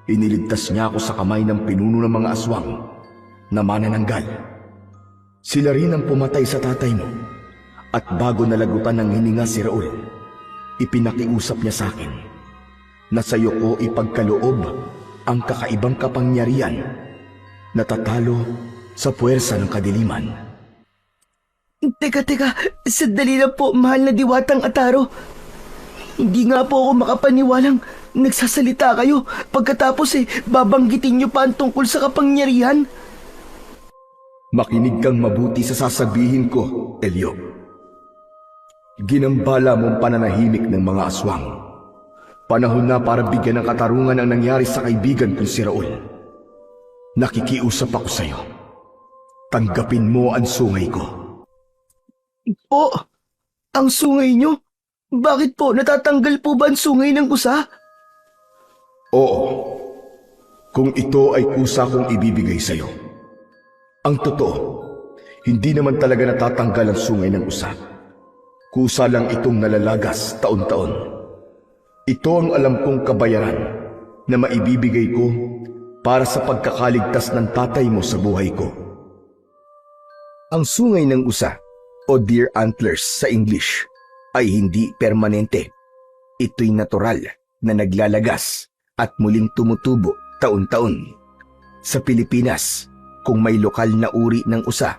Iniligtas niya ako sa kamay ng pinuno ng mga aswang na manananggal. Sila rin ang pumatay sa tatay mo. At bago nalagutan ng hininga si Raul, ipinakiusap niya sa akin na sa iyo ko ipagkaloob ang kakaibang kapangyarihan na tatalo sa puwersa ng kadiliman. Teka, sandali lang po, mahal na diwatang Ataro. Hindi nga po ako makapaniwalang nagsasalita kayo pagkatapos babanggitin niyo pa ang tungkol sa kapangyarihan. Makinig kang mabuti sa sasabihin ko, Elio. Ginambala mong pananahimik ng mga aswang. Panahon na para bigyan ng katarungan ang nangyari sa kaibigan kong si Raul. Nakikiusap ako sa iyo. Tanggapin mo ang sungay ko. Po, ang sungay niyo? Bakit po? Natatanggal po ba ang sungay ng usa? Oo. Kung ito ay kusa kong ibibigay sa iyo. Ang totoo, hindi naman talaga natatanggal ang sungay ng usa. Kusa lang itong nalalagas taon-taon. Ito ang alam kong kabayaran na maibibigay ko para sa pagkakaligtas ng tatay mo sa buhay ko. Ang sungay ng usa, o deer antlers sa English, ay hindi permanente. Ito'y natural na naglalagas at muling tumutubo taon-taon. Sa Pilipinas, kung may lokal na uri ng usa,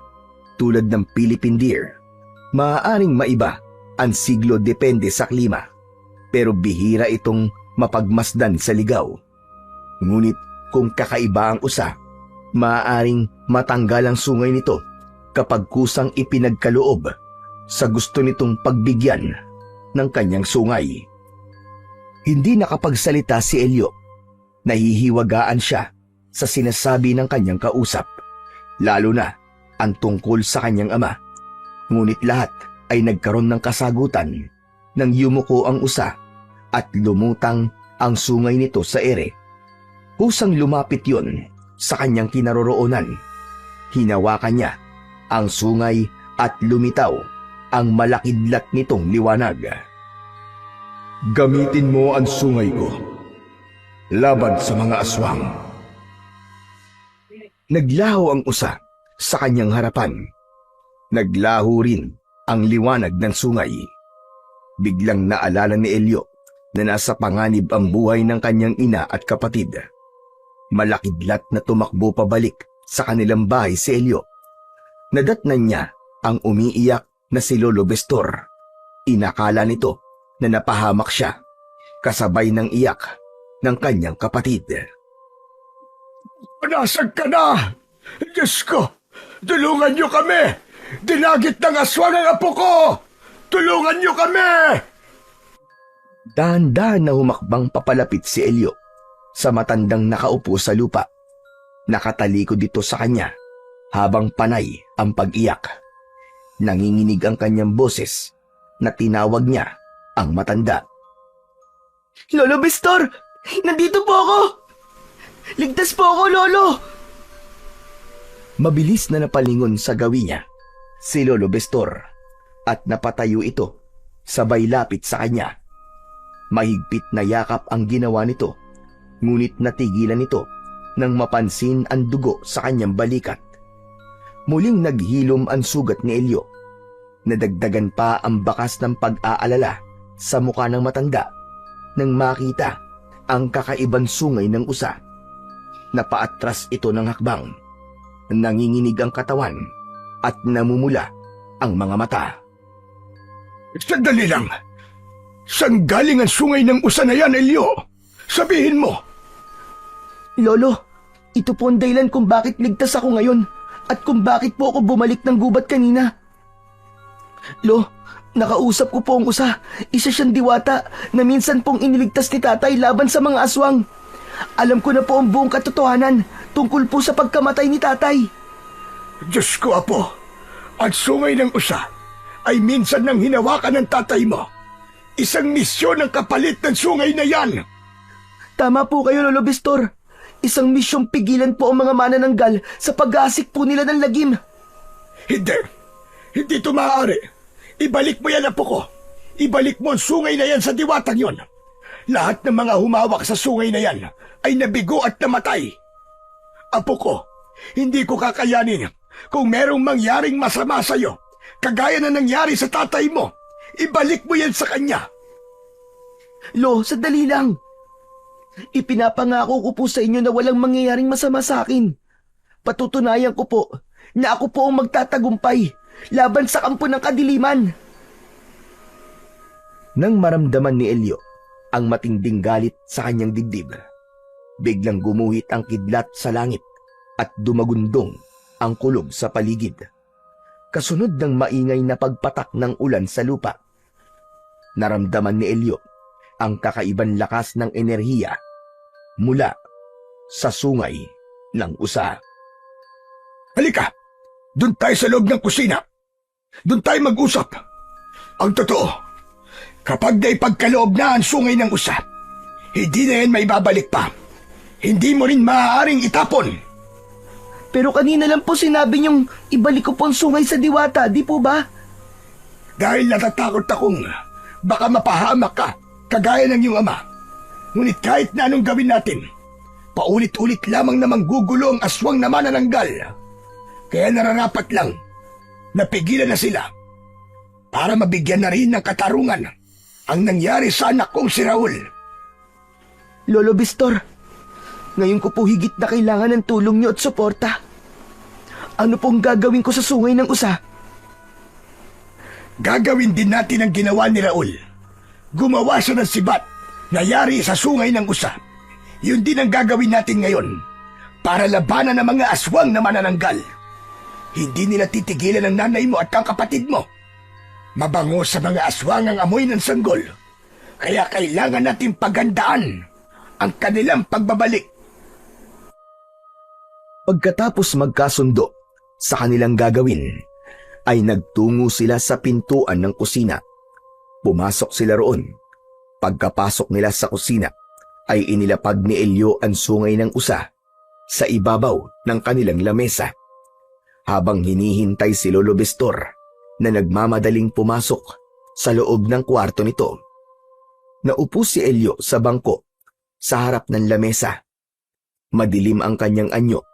tulad ng Philippine deer, maaaring maiba ang siglo depende sa klima, pero bihira itong mapagmasdan sa ligaw. Ngunit kung kakaiba ang usa, maaaring matanggal ang sungay nito kapag kusang ipinagkaloob sa gusto nitong pagbigyan ng kanyang sungay. Hindi nakapagsalita si Elio. Nahihiwagaan siya sa sinasabi ng kanyang kausap, lalo na ang tungkol sa kanyang ama. Ngunit lahat ay nagkaroon ng kasagutan nang yumuko ang usa at lumutang ang sungay nito sa ere. Kusang lumapit yon sa kanyang kinaroroonan. Hinawakan niya ang sungay at lumitaw ang malakidlat nitong liwanag. "Gamitin mo ang sungay ko laban sa mga aswang. Naglaho ang usa sa kanyang harapan. Naglaho rin ang liwanag ng sungay. Biglang naalala ni Elio na nasa panganib ang buhay ng kanyang ina at kapatid. Malakidlat na tumakbo pabalik sa kanilang bahay si Elio. Nadatnan niya ang umiiyak na si Lolo Bestor. Inakala nito na napahamak siya, kasabay ng iyak ng kanyang kapatid. Nasaan ka na? Diyos ko, tulungan niyo kami! Dinagit ng aswang ang apo ko! Tulungan niyo kami! Dahan-dahan na humakbang papalapit si Elio sa matandang nakaupo sa lupa. Nakatalikod dito sa kanya habang panay ang pag-iyak. Nanginginig ang kanyang boses na tinawag niya ang matanda. Lolo Bestor! Nandito po ako! Ligtas po ako, Lolo! Mabilis na napalingon sa gawi niya si Lolo Bestor at napatayo ito sabay lapit sa kanya. Mahigpit na yakap ang ginawa nito, ngunit natigilan ito nang mapansin ang dugo sa kanyang balikat. Muling naghilom ang sugat ni Elio. Nadagdagan pa ang bakas ng pag-aalala sa mukha ng matanda nang makita ang kakaibang sungay ng usa. Napaatras ito ng hakbang. Nanginginig ang katawan at namumula ang mga mata. Sandali lang! Saan galing ang sungay ng usa na yan, Elio? Sabihin mo! Lolo, ito po ang dahilan kung bakit ligtas ako ngayon at kung bakit po ako bumalik ng gubat kanina. Nakausap ko po ang usa. Isa siyang diwata na minsan pong iniligtas ni tatay laban sa mga aswang. Alam ko na po ang buong katotohanan tungkol po sa pagkamatay ni tatay. Diyos ko, apo! Ang sungay ng usa ay minsan nang hinawakan ng tatay mo. Isang misyon ang kapalit ng sungay na yan! Tama po kayo, Lolo Bestor. Isang misyong pigilan po ang mga manananggal sa pag-aasik po nila ng lagim. Hindi! Hindi ito maaari! Ibalik mo yan, apo ko! Ibalik mo ang sungay na yan sa diwatang yon! Lahat ng mga humawak sa sungay na yan ay nabigo at namatay! Apo ko, hindi ko kakayanin kung merong mangyaring masama sa'yo, kagaya na nangyari sa tatay mo. Ibalik mo yan sa kanya! Sandali lang. Ipinapangako ko po sa inyo na walang mangyayaring masama sa akin. Patutunayan ko po na ako po ang magtatagumpay laban sa kampo ng kadiliman. Nang maramdaman ni Elio ang matinding galit sa kanyang dibdib, biglang gumuhit ang kidlat sa langit at dumagundong ang kulog sa paligid. Kasunod ng maingay na pagpatak ng ulan sa lupa. Naramdaman ni Elio ang kakaibang lakas ng enerhiya mula sa sungay ng usa. Halika! Doon tayo sa loob ng kusina. Doon tayo mag-usap. Ang totoo, kapag naipagkaloob na ang sungay ng usa, hindi na yan maibabalik pa. Hindi mo rin maaaring itapon. Pero kanina lang po sinabi niyong ibalik ko po ang sungay sa diwata, di po ba? Dahil natatakot akong baka mapahamak ka, kagaya ng iyong ama. Ngunit kahit na anong gawin natin, paulit-ulit lamang na manggugulo ang aswang na manananggal. Kaya nararapat lang na pigilan na sila para mabigyan na rin ng katarungan ang nangyari sa anak kong si Raul. Lolo Bestor, ngayon ko po higit na kailangan ng tulong niyo at suporta. Ano pong gagawin ko sa sungay ng usa? Gagawin din natin ang ginawa ni Raul. Gumawa siya ng sibat na yari sa sungay ng usa. Yun din ang gagawin natin ngayon para labanan ng mga aswang na manananggal. Hindi nila titigilan ang nanay mo at ang kapatid mo. Mabango sa mga aswang ang amoy ng sanggol. Kaya kailangan natin pagandaan ang kanilang pagbabalik. Pagkatapos magkasundo sa kanilang gagawin, ay nagtungo sila sa pintuan ng kusina. Pumasok sila roon. Pagkapasok nila sa kusina, ay inilapag ni Elio ang sungay ng usa sa ibabaw ng kanilang lamesa. Habang hinihintay si Lolo Bestor na nagmamadaling pumasok sa loob ng kwarto nito, naupo si Elio sa bangko sa harap ng lamesa. Madilim ang kanyang anyo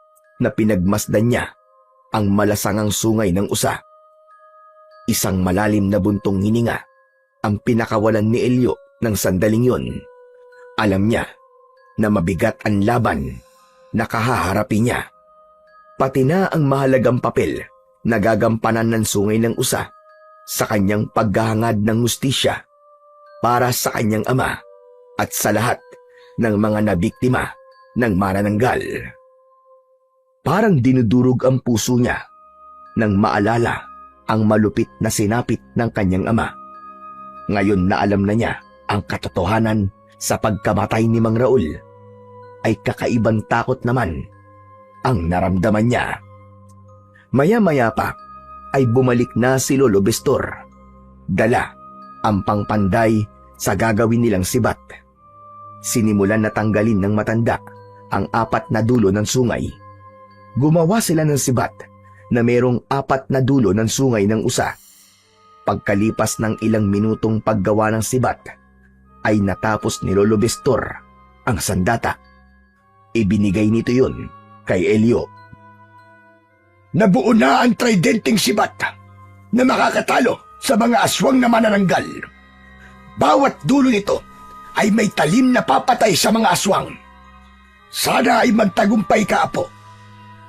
na pinagmasdan niya ang malasangang sungay ng usa. Isang malalim na buntong hininga ang pinakawalan ni Elio ng sandaling yun. Alam niya na mabigat ang laban na kahaharapin niya. Pati na ang mahalagang papel na gagampanan ng sungay ng usa sa kanyang paghahangad ng hustisya para sa kanyang ama at sa lahat ng mga nabiktima ng manananggal. Parang dinudurog ang puso niya nang maalala ang malupit na sinapit ng kanyang ama. Ngayon na alam na niya ang katotohanan sa pagkamatay ni Mang Raul, ay kakaibang takot naman ang naramdaman niya. Maya-maya pa ay bumalik na si Lolo Bestor. Dala ang pangpanday sa gagawin nilang sibat. Sinimulan na tanggalin ng matanda ang 4 na dulo ng sungay. Gumawa sila ng sibat na merong 4 na dulo ng sungay ng usa. Pagkalipas ng ilang minutong paggawa ng sibat, ay natapos ni Lolo Bestor ang sandata. Ibinigay nito yun kay Elio. Nabuo na ang tridenteng sibat na makakatalo sa mga aswang na manananggal. Bawat dulo nito ay may talim na papatay sa mga aswang. Sana ay magtagumpay ka, Apo.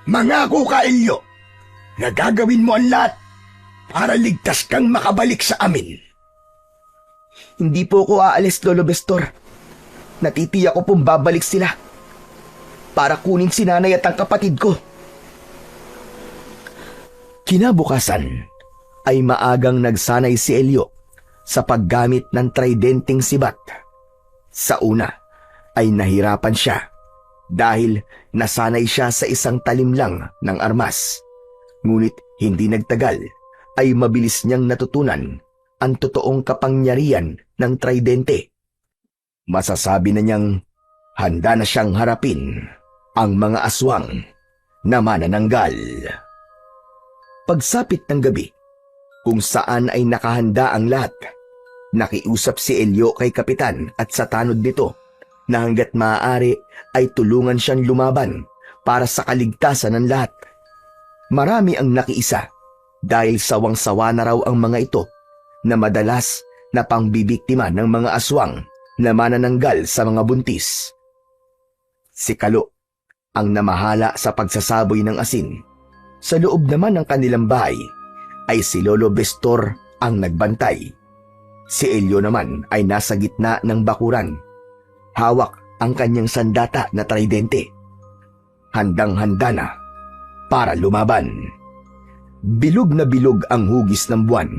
Mangako ka, Elio, na gagawin mo ang lahat para ligtas kang makabalik sa amin. Hindi po ako aalis, Lolo Bestor. Natitiyak ko pong babalik sila para kunin si nanay at ang kapatid ko. Kinabukasan ay maagang nagsanay si Elio sa paggamit ng tridenteng sibat. Sa una ay nahirapan siya dahil nasanay siya sa isang talim lang ng armas. Ngunit hindi nagtagal ay mabilis niyang natutunan ang totoong kapangyarihan ng tridente. Masasabi na niyang handa na siyang harapin ang mga aswang na manananggal. Pagsapit ng gabi, kung saan ay nakahanda ang lahat, nakiusap si Elio kay Kapitan at sa tanod nito na hanggat maaari ay tulungan siyang lumaban para sa kaligtasan ng lahat. Marami ang nakiisa dahil sawang-sawa na raw ang mga ito na madalas na pangbibiktima ng mga aswang na manananggal sa mga buntis. Si Kalo ang namahala sa pagsasaboy ng asin. Sa loob naman ng kanilang bahay ay si Lolo Bestor ang nagbantay. Si Elio naman ay nasa gitna ng bakuran. Hawak ang kanyang sandata na tridente. Handang-handa na para lumaban. Bilog na bilog ang hugis ng buwan,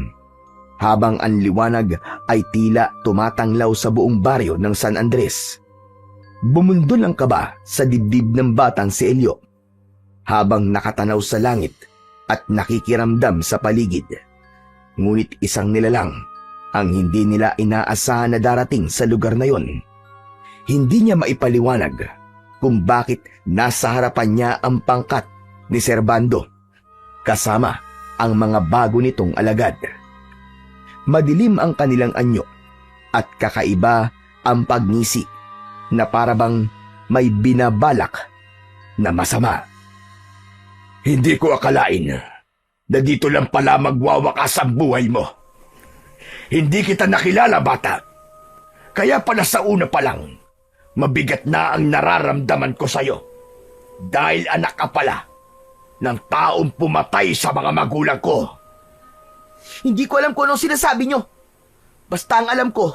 habang ang liwanag ay tila tumatanglaw sa buong baryo ng San Andres. Bumundol ang kaba sa dibdib ng batang si Elio, habang nakatanaw sa langit at nakikiramdam sa paligid. Ngunit isang nilalang ang hindi nila inaasahan na darating sa lugar na yon. Hindi niya maipaliwanag kung bakit nasa harapan niya ang pangkat ni Servando, kasama ang mga bago nitong alagad. Madilim ang kanilang anyo at kakaiba ang pagngisi na parabang may binabalak na masama. Hindi ko akalain na dito lang pala magwawakas ang buhay mo. Hindi kita nakilala, bata. Kaya pala sa una pa lang, mabigat na ang nararamdaman ko sa'yo. Dahil anak ka pala ng taong pumatay sa mga magulang ko. Hindi ko alam kung anong sinasabi nyo. Basta ang alam ko,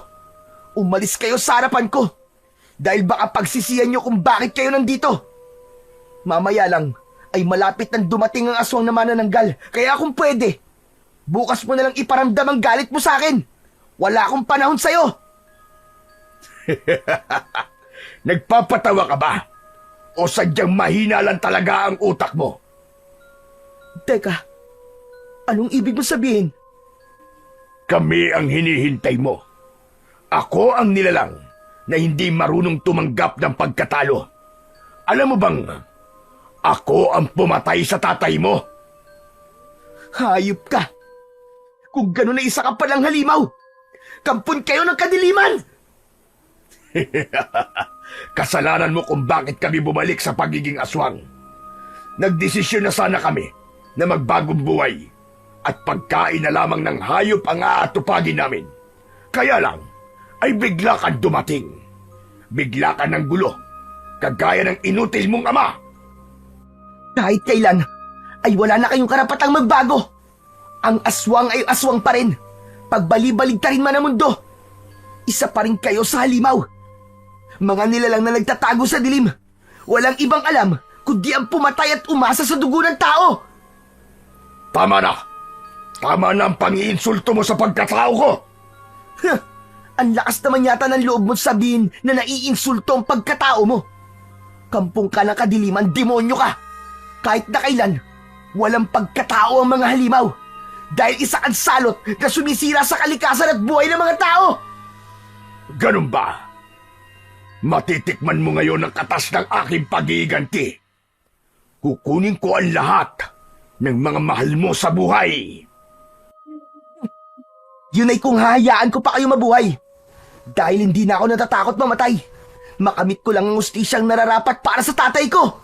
umalis kayo sa harapan ko. Dahil baka pagsisiyan nyo kung bakit kayo nandito. Mamaya lang ay malapit nang dumating ang aswang na manananggal. Kaya kung pwede, bukas mo na lang iparamdam ang galit mo sa akin. Wala akong panahon sa'yo. Nagpapatawa ka ba? O sadyang mahina lang talaga ang utak mo? Teka, anong ibig mo sabihin? Kami ang hinihintay mo. Ako ang nilalang na hindi marunong tumanggap ng pagkatalo. Alam mo bang, ako ang pumatay sa tatay mo? Hayop ka! Kung gano'n na isa ka palang halimaw, kampun kayo ng kadiliman! Kasalanan mo kung bakit kami bumalik sa pagiging aswang. nagdesisyon na sana kami na magbagong buhay at pagkain na lamang ng hayop ang aatupagin namin. Kaya lang, ay bigla kang dumating. Bigla ka ng gulo, kagaya ng inutil mong ama. Kahit kailan, ay wala na kayong karapatang magbago. Ang aswang ay aswang pa rin. Pagbali-baligtarin man ang mundo, isa pa rin kayo sa halimaw. Mga nilalang na nagtatago sa dilim. Walang ibang alam kundi ang pumatay at umasa sa dugo ng tao. Tama na! Tama na ang pang-iinsulto mo sa pagkatao ko! Huh, ang lakas naman yata ng loob mo sabihin na naiinsulto ang pagkatao mo. Kampong ka ng kadiliman, demonyo ka. Kahit na kailan, walang pagkatao ang mga halimaw. Dahil isa kang salot na sumisira sa kalikasan at buhay ng mga tao. Ganun ba? Matitikman mo ngayon ang katas ng aking pag-iiganti. Kukunin ko ang lahat ng mga mahal mo sa buhay. Yun ay kung hahayaan ko pa kayo mabuhay. Dahil hindi na ako natatakot mamatay. Makamit ko lang ang ustisyang nararapat para sa tatay ko.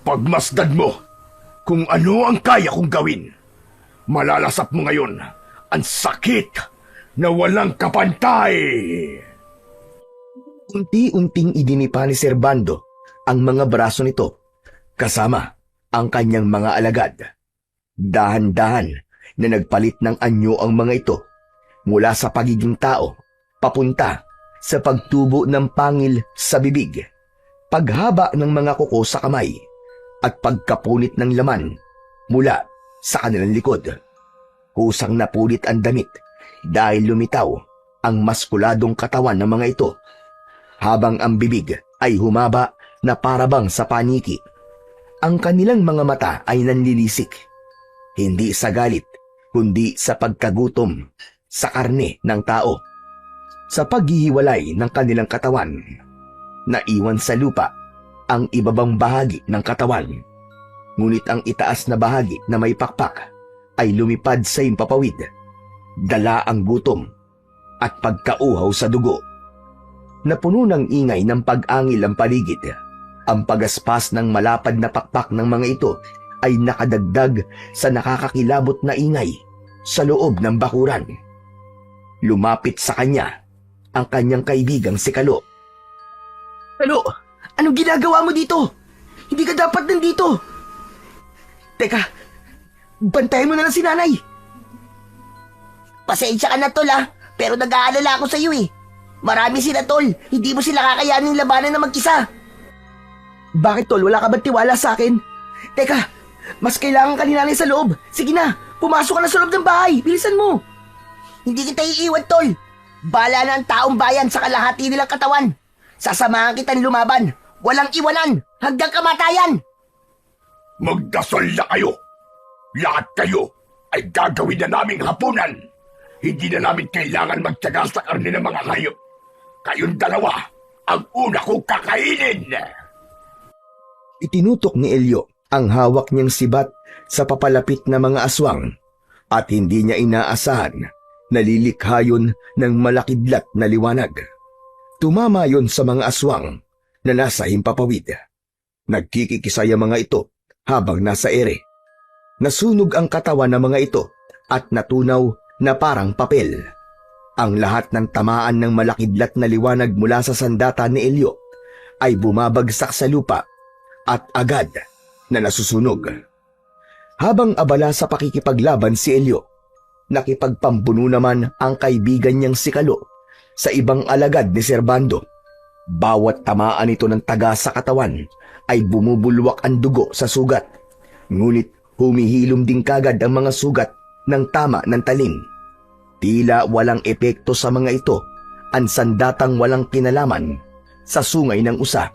Pagmasdan mo kung ano ang kaya kong gawin. Malalasap mo ngayon ang sakit na walang kapantay. Unti-unting idinipa ni Servando ang mga braso nito kasama ang kanyang mga alagad. Dahan-dahan na nagpalit ng anyo ang mga ito mula sa pagiging tao papunta sa pagtubo ng pangil sa bibig, paghaba ng mga kuko sa kamay, at pagkapunit ng laman mula sa kanilang likod. Kusang napunit ang damit dahil lumitaw ang maskuladong katawan ng mga ito, habang ang bibig ay humaba na parabang sa paniki. Ang kanilang mga mata ay nanlilisik, hindi sa galit, kundi sa pagkagutom sa karne ng tao. Sa paghihiwalay ng kanilang katawan, naiwan sa lupa ang ibabang bahagi ng katawan. Ngunit ang itaas na bahagi na may pakpak ay lumipad sa himpapawid. Dala ang gutom at pagkauhaw sa dugo. Napuno ng ingay ng pag-angil ang paligid. Ang pagaspas ng malapad na pakpak ng mga ito ay nakadagdag sa nakakakilabot na ingay sa loob ng bakuran. Lumapit sa kanya ang kanyang kaibigang si Kalo. Kalo, anong ginagawa mo dito? Hindi ka dapat nandito. Teka, bantayan mo na lang si nanay. Pasensya ka na, Tol, ha? Pero nag-aalala ako sa iyo, eh. Marami sila, Tol. Hindi mo sila kakayaning labanan na mag-isa. Bakit, Tol? Wala ka ba tiwala sa akin? Teka, mas kailangan ka ni nanay sa loob. Sige na, pumasok ka na sa loob ng bahay. Bilisan mo. Hindi kita iiwan, Tol. Bala na ang taong bayan sa kalahati nilang katawan. Sasamahan kitang lumaban. Walang iwanan hanggang kamatayan. Magdasal na kayo. Lahat kayo ay gagawin na naming hapunan. Hindi na namin kailangan magtiyaga sa karne ng mga hayop. Kayong dalawa ang una kong kakainin. Itinutok ni Elio ang hawak niyang sibat sa papalapit na mga aswang at hindi niya inaasahan na lilikha yun ng malakidlat na liwanag. Tumama yon sa mga aswang na nasa himpapawid. Nagkikikisay ang mga ito habang nasa ere. Nasunog ang katawan ng mga ito at natunaw na parang papel. Ang lahat ng tamaan ng malakidlat na liwanag mula sa sandata ni Elio ay bumabagsak sa lupa at agad na nasusunog. Habang abala sa pakikipaglaban si Elio, nakipagpambuno naman ang kaibigan niyang si Kalo sa ibang alagad ni Servando. Bawat tamaan ito ng taga sa katawan ay bumubulwak ang dugo sa sugat. Ngunit humihilom din kagad ang mga sugat ng tama ng talim. Tila walang epekto sa mga ito ang sandatang walang kinalaman sa sungay ng usa.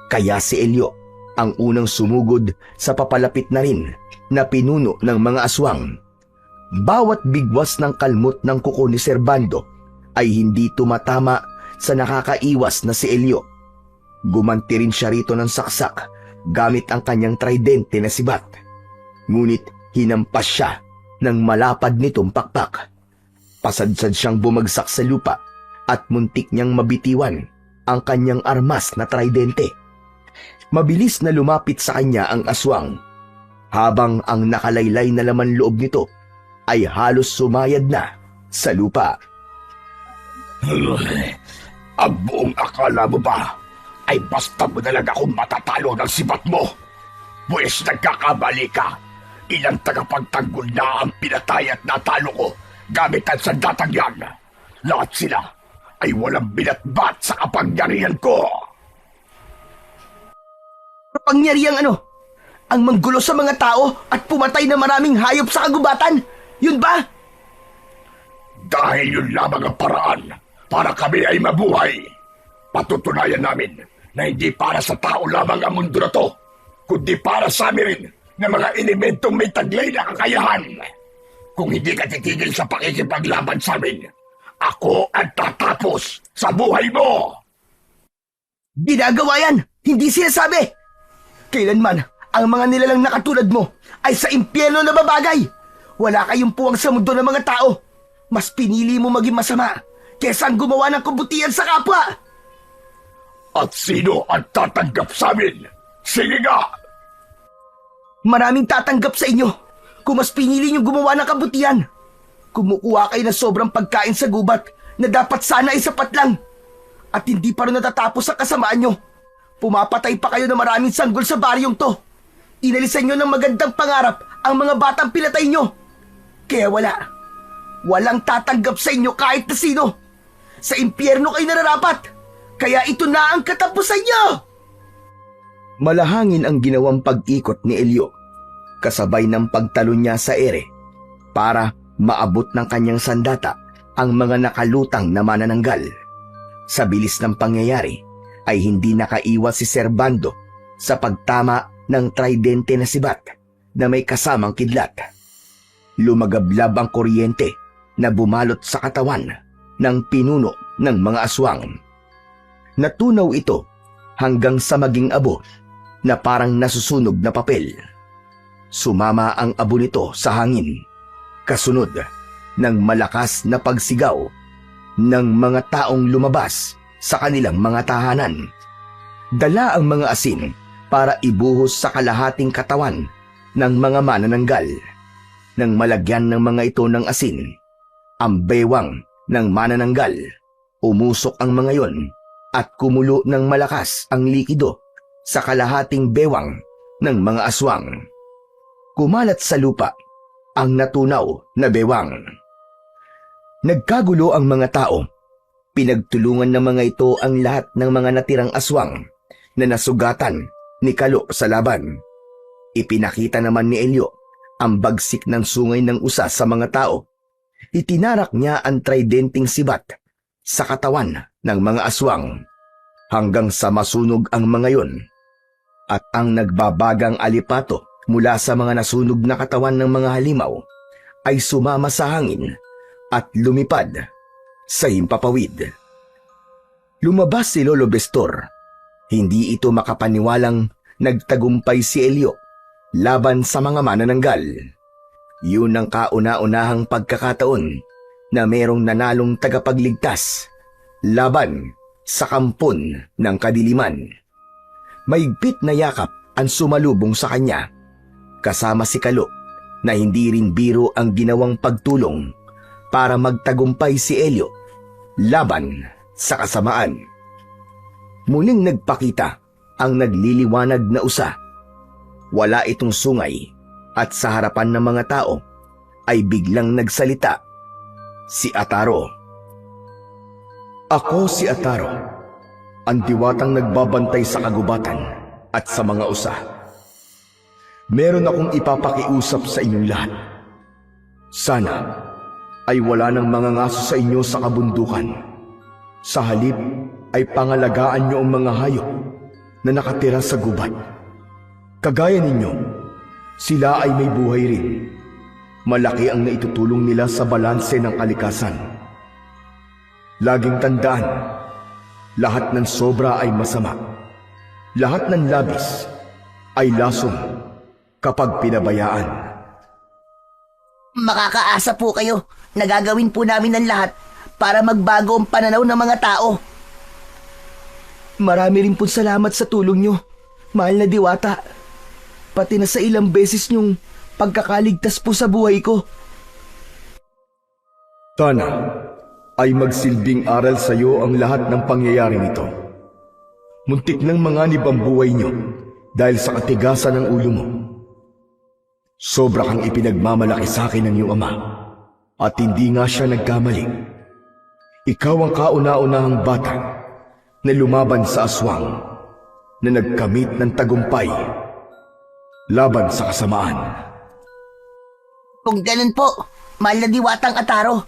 Kaya si Elio ang unang sumugod sa papalapit na rin na pinuno ng mga aswang. Bawat bigwas ng kalmot ng kuko ni Servando ay hindi tumatama sa nakakaiwas na si Elio. Gumanti rin siya rito ng saksak gamit ang kanyang tridente na sibat. Ngunit hinampas siya ng malapad nitong pakpak. Pasadsad siyang bumagsak sa lupa at muntik niyang mabitiwan ang kanyang armas na tridente. Mabilis na lumapit sa kanya ang aswang, habang ang nakalaylay na laman loob nito ay halos sumayad na sa lupa. Ang buong akala mo ba ay basta mo na lang akong matatalo ng sibat mo? Pues nagkakamali ka. Ilang tagapagtanggol na ang pinatay at natalo ko gamit ang sandatang yan. Lahat sila ay walang binatbat sa kapangyarihan ko. Kapangyarihang ano? Ang manggulo sa mga tao at pumatay na maraming hayop sa kagubatan? Yun ba? Dahil yun lamang ang paraan para kami ay mabuhay. Patutunayan namin na hindi para sa tao lamang ang mundo na to, kundi para sa amin rin na mga elementong may taglay na kakayahan. Kung hindi ka titigil sa pakikipaglaban sa amin, ako ang tatapos sa buhay mo! Ginagawa yan! Hindi sinasabi! Kailanman, ang mga nilalang na katulad mo ay sa impyerno na babagay! Wala kayong puwang sa mundo ng mga tao! Mas pinili mo maging masama kesa ang gumawa ng kabutihan sa kapwa! At sino ang tatanggap sa amin? Sige nga! Maraming tatanggap sa inyo kung mas pinili niyong gumawa ng kabutihan. Kumukuha kayo ng sobrang pagkain sa gubat na dapat sana ay sapat lang. At hindi pa rin natatapos ang kasamaan nyo. Pumapatay pa kayo ng maraming sanggol sa baryong to. Inalisan nyo ng magandang pangarap ang mga batang pinatay nyo. Kaya walang tatanggap sa inyo kahit na sino. Sa impyerno kayo nararapat. Kaya ito na ang katapusan nyo! Malahangin ang ginawang pag-ikot ni Elio, kasabay ng pagtalo niya sa ere, para maabot ng kanyang sandata ang mga nakalutang na manananggal. Sa bilis ng pangyayari, ay hindi nakaiwas si Servando sa pagtama ng tridente na sibat na may kasamang kidlat. Lumagablab ang kuryente na bumalot sa katawan ng pinuno ng mga aswang. Natunaw ito hanggang sa maging abo na parang nasusunog na papel. Sumama ang abo nito sa hangin, kasunod ng malakas na pagsigaw ng mga taong lumabas sa kanilang mga tahanan. Dala ang mga asin para ibuhos sa kalahating katawan ng mga manananggal. Nang malagyan ng mga ito ng asin, ang bewang ng manananggal, umusok ang mga yon at kumulo ng malakas ang likido sa kalahating bewang ng mga aswang. Kumalat sa lupa ang natunaw na bewang. Nagkagulo ang mga tao. Pinagtulungan ng mga ito ang lahat ng mga natirang aswang na nasugatan ni Kalo sa laban. Ipinakita naman ni Elio ang bagsik ng sungay ng usa sa mga tao. Itinarak niya ang tridenting sibat sa katawan ng mga aswang hanggang sa masunog ang mga yon. At ang nagbabagang alipato mula sa mga nasunog na katawan ng mga halimaw ay sumama sa hangin at lumipad sa himpapawid. Lumabas si Lolo Bestor. Hindi ito makapaniwalang nagtagumpay si Elio laban sa mga manananggal. Yun ang kauna-unahang pagkakataon na merong nanalong tagapagligtas laban sa kampon ng kadiliman. Maigpit na yakap ang sumalubong sa kanya, kasama si Kalo na hindi rin biro ang ginawang pagtulong para magtagumpay si Elio laban sa kasamaan. Muling nagpakita ang nagliliwanag na usa. Wala itong sungay at sa harapan ng mga tao ay biglang nagsalita si Ataro. Ako si Ataro, ang diwatang nagbabantay sa kagubatan at sa mga usa. Meron akong ipapakiusap sa inyong lahat. Sana ay wala ng mga ngaso sa inyo sa kabundukan. Sa halip ay pangalagaan niyo ang mga hayop na nakatira sa gubat. Kagaya ninyo, sila ay may buhay rin. Malaki ang naitutulong nila sa balanse ng kalikasan. Laging tandaan, lahat ng sobra ay masama. Lahat ng labis ay lason kapag pinabayaan. Makakaasa po kayo na gagawin po namin ang lahat para magbago ang pananaw ng mga tao. Marami rin po salamat sa tulong nyo. Mahal na Diwata, pati na sa ilang beses niyong pagkakaligtas po sa buhay ko. Sana ay magsilbing aral sa iyo ang lahat ng pangyayaring ito. Muntik nang manganib ang buhay niyo dahil sa katigasan ng ulo mo. Sobra kang ipinagmamalaki sa akin ng iyong ama at hindi nga siya nagkamali. Ikaw ang kauna-unahang bata na lumaban sa aswang na nagkamit ng tagumpay laban sa kasamaan. Kung ganun po, mahal na Diwatang Ataro,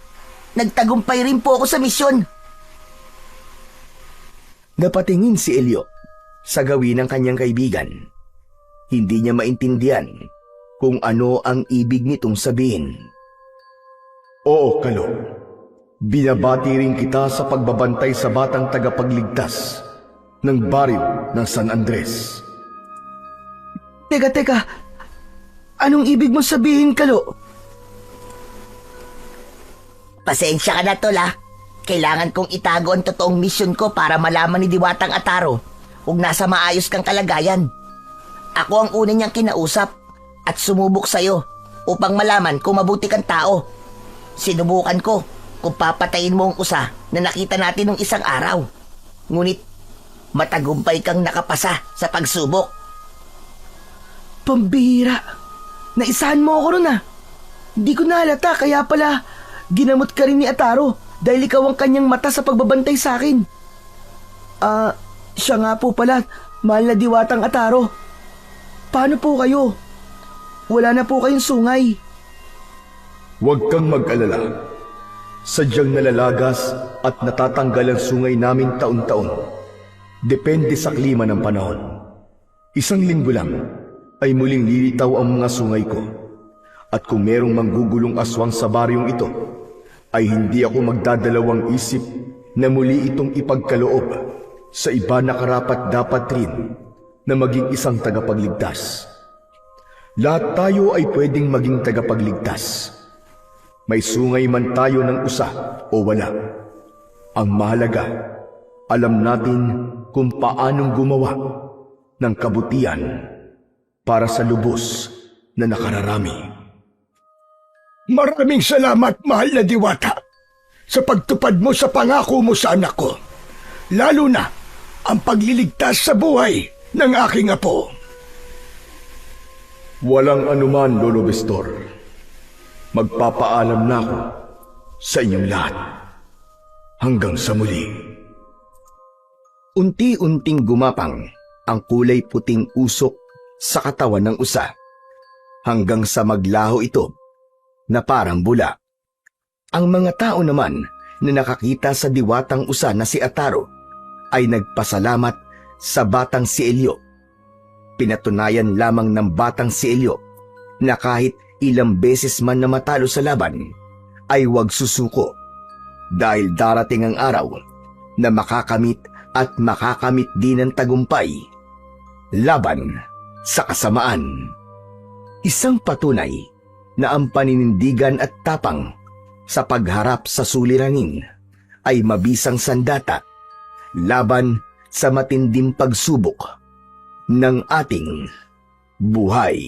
nagtagumpay rin po ako sa misyon. Napatingin si Elio sa gawin ng kanyang kaibigan. Hindi niya maintindihan kung ano ang ibig nitong sabihin. Oo, Kalo. Binabati rin kita sa pagbabantay sa batang tagapagligtas ng baryo ng San Andres. Teka, anong ibig mo sabihin, Kalo? Pasensya ka na, Tol, ha? Kailangan kong itago ang totoong misyon ko para malaman ni Diwatang Ataro kung nasa maayos kang kalagayan. Ako ang una niyang kinausap at sumubok sa'yo upang malaman kung mabuti kang tao. Sinubukan ko kung papatayin mo ang usa na nakita natin nung isang araw. Ngunit matagumpay kang nakapasa sa pagsubok. Pambihira. Naisahan mo ako ron ah. Hindi ko nahalata kaya pala ginamot ka rin ni Ataro dahil ikaw ang kanyang mata sa pagbabantay sa akin. Siya nga po pala, mahal na Diwatang Ataro. Paano po kayo? Wala na po kayong sungay. Huwag kang mag-alala. Sadyang nalalagas at natatanggal ang sungay namin taon-taon. Depende sa klima ng panahon. Isang linggo lang ay muling lilitaw ang mga sungay ko. At kung merong manggugulong aswang sa baryong ito, ay hindi ako magdadalawang isip na muli itong ipagkaloob sa iba na karapat dapat rin na maging isang tagapagligtas. Lahat tayo ay pwedeng maging tagapagligtas. May sungay man tayo ng usa o wala. Ang mahalaga, alam natin kung paanong gumawa ng kabutihan para sa lubos na nakararami. Maraming salamat, mahal na Diwata, sa pagtupad mo sa pangako mo sa anak ko. Lalo na ang pagliligtas sa buhay ng aking apo. Walang anuman, Lolo Bestor. Magpapaalam na ako sa inyong lahat. Hanggang sa muli. Unti-unting gumapang ang kulay puting usok sa katawan ng usa hanggang sa maglaho ito na parang bula. Ang mga tao naman na nakakita sa diwatang usa na si Ataro ay nagpasalamat sa batang si Elio. Pinatunayan lamang ng batang si Elio na kahit ilang beses man na matalo sa laban ay huwag susuko dahil darating ang araw na makakamit at makakamit din ng tagumpay laban sa kasamaan. Isang patunay na ang paninindigan at tapang sa pagharap sa suliranin ay mabisang sandata laban sa matinding pagsubok ng ating buhay.